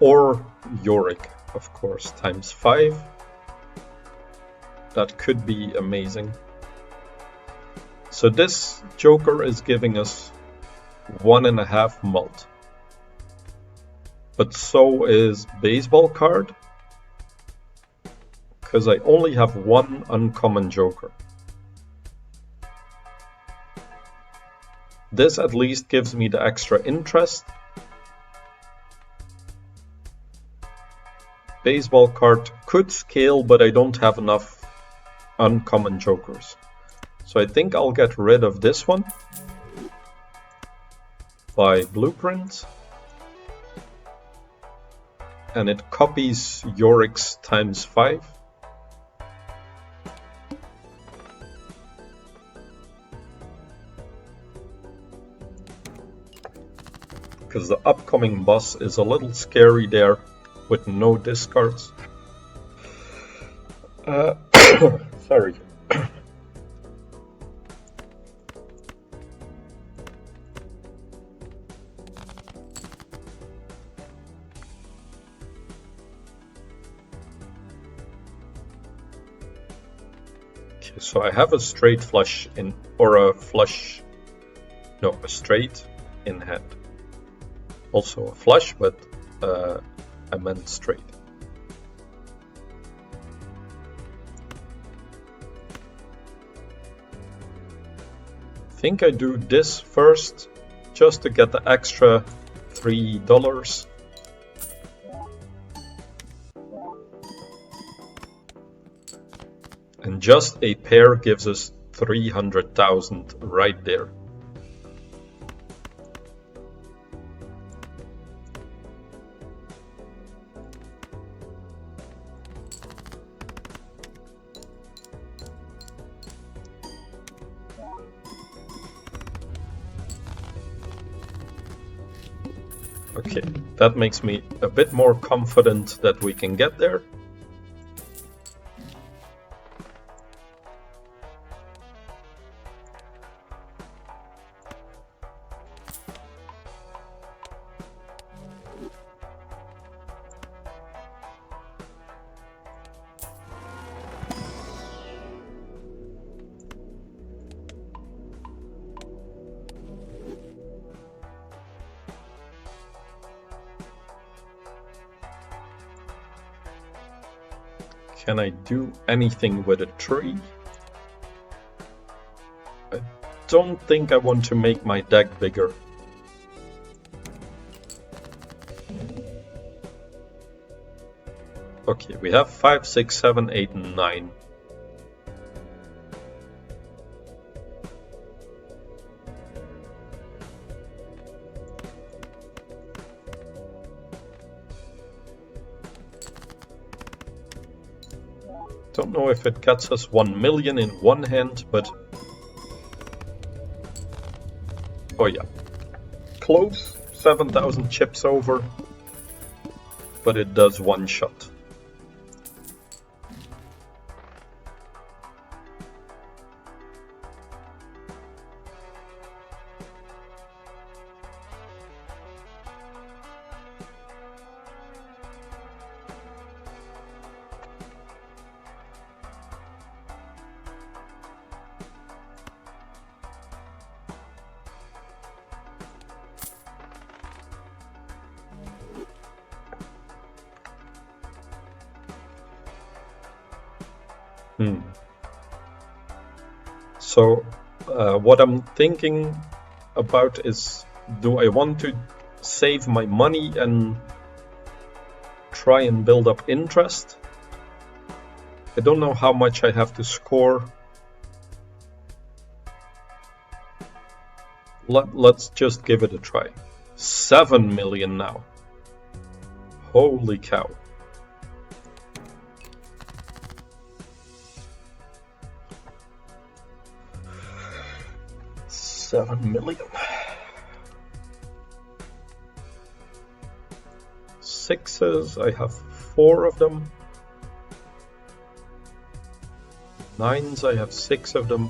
[SPEAKER 1] Or Yorick, of course, times 5. That could be amazing. So this Joker is giving us 1.5 mult. But so is Baseball Card, because I only have 1 uncommon Joker. This at least gives me the extra interest. Baseball card could scale, but I don't have enough uncommon jokers. So I think I'll get rid of this one by blueprint. And it copies Yorick's ×5. Because the upcoming boss is a little scary there with no discards. Sorry. Okay, so I have a straight flush in, or a flush, no, a straight in hand. Also a flush, but I meant straight. I think I do this first, just to get the extra $3. And just a pair gives us 300,000 right there. Okay, that makes me a bit more confident that we can get there. Can I do anything with a tree? I don't think I want to make my deck bigger. Okay, we have 5, 6, 7, 8, and 9. Don't know if it gets us 1 million in one hand, but... oh yeah. Close, 7,000 chips over, but it does one shot. So what I'm thinking about is, do I want to save my money and try and build up interest? I don't know how much I have to score. Let's just give it a try. 7 million now. Holy cow. $7 million. 6s, I have 4 of them. 9s, I have 6 of them.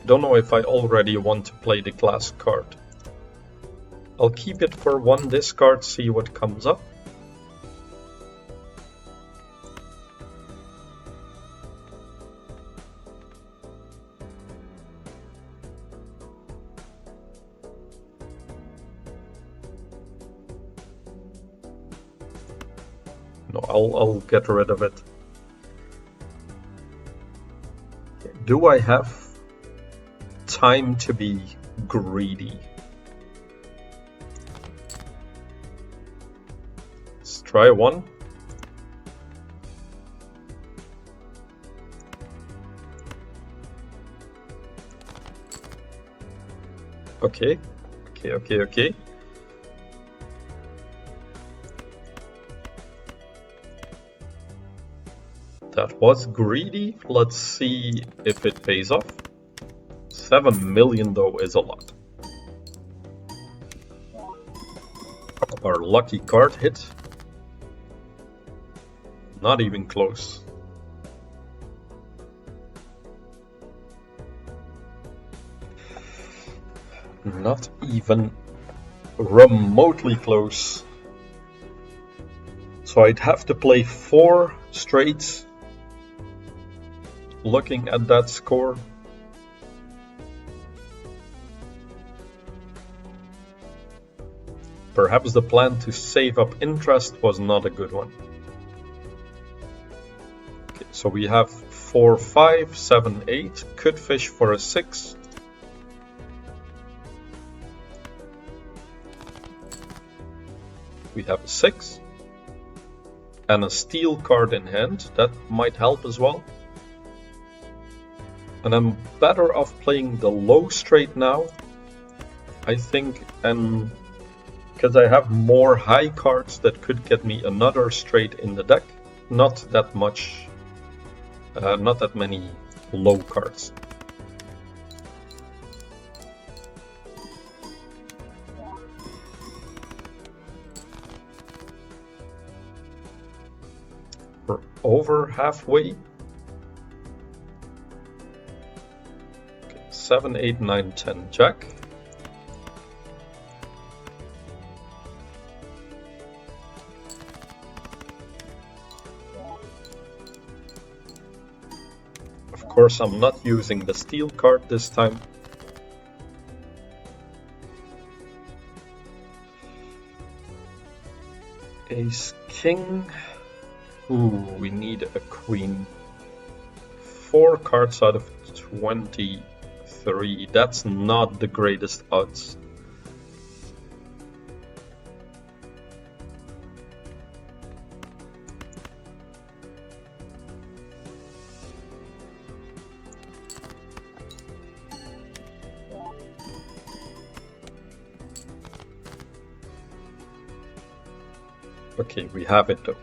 [SPEAKER 1] Don't know if I already want to play the glass card. I'll keep it for one discard, see what comes up. No, I'll get rid of it. Do I have time to be greedy? Let's try one. Okay. That was greedy. Let's see if it pays off. 7 million though is a lot. Our lucky card hit. Not even close. Not even remotely close. So I'd have to play 4 straights. Looking at that score. Perhaps the plan to save up interest was not a good one. Okay, so we have 4, 5, 7, 8. Could fish for a 6. We have a 6. And a steel card in hand. That might help as well. And I'm better off playing the low straight now, I think, and because I have more high cards that could get me another straight in the deck. Not that much, not that many low cards. We're over halfway. 7, 8, 9, 10, jack. Of course, I'm not using the steel card this time. Ace, king. Ooh, we need a queen. 4 cards out of 23. That's not the greatest odds. Okay, we have it though.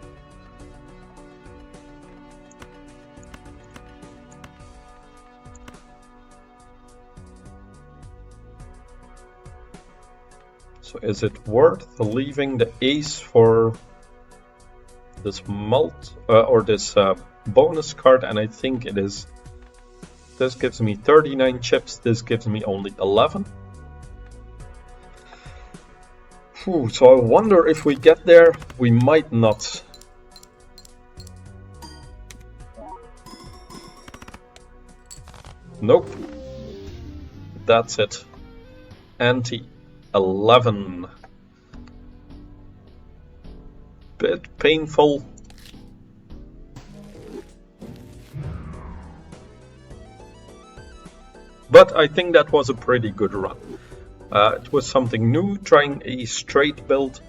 [SPEAKER 1] So is it worth leaving the ace for this bonus card? And I think it is. This gives me 39 chips. This gives me only 11. Whew, so I wonder if we get there. We might not. Nope. That's it. Ante 11. Bit painful. But I think that was a pretty good run. It was something new, trying a straight build.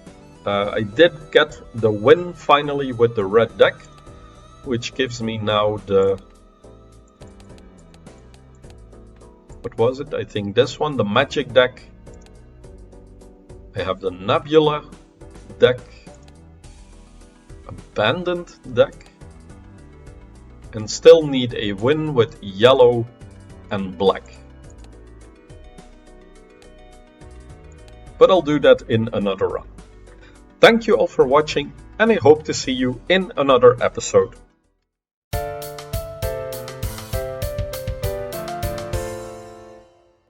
[SPEAKER 1] I did get the win finally with the red deck, which gives me now the... What was it? I think this one, the magic deck. I have the nebula deck, abandoned deck, and still need a win with yellow and black. But I'll do that in another run. Thank you all for watching, and I hope to see you in another episode.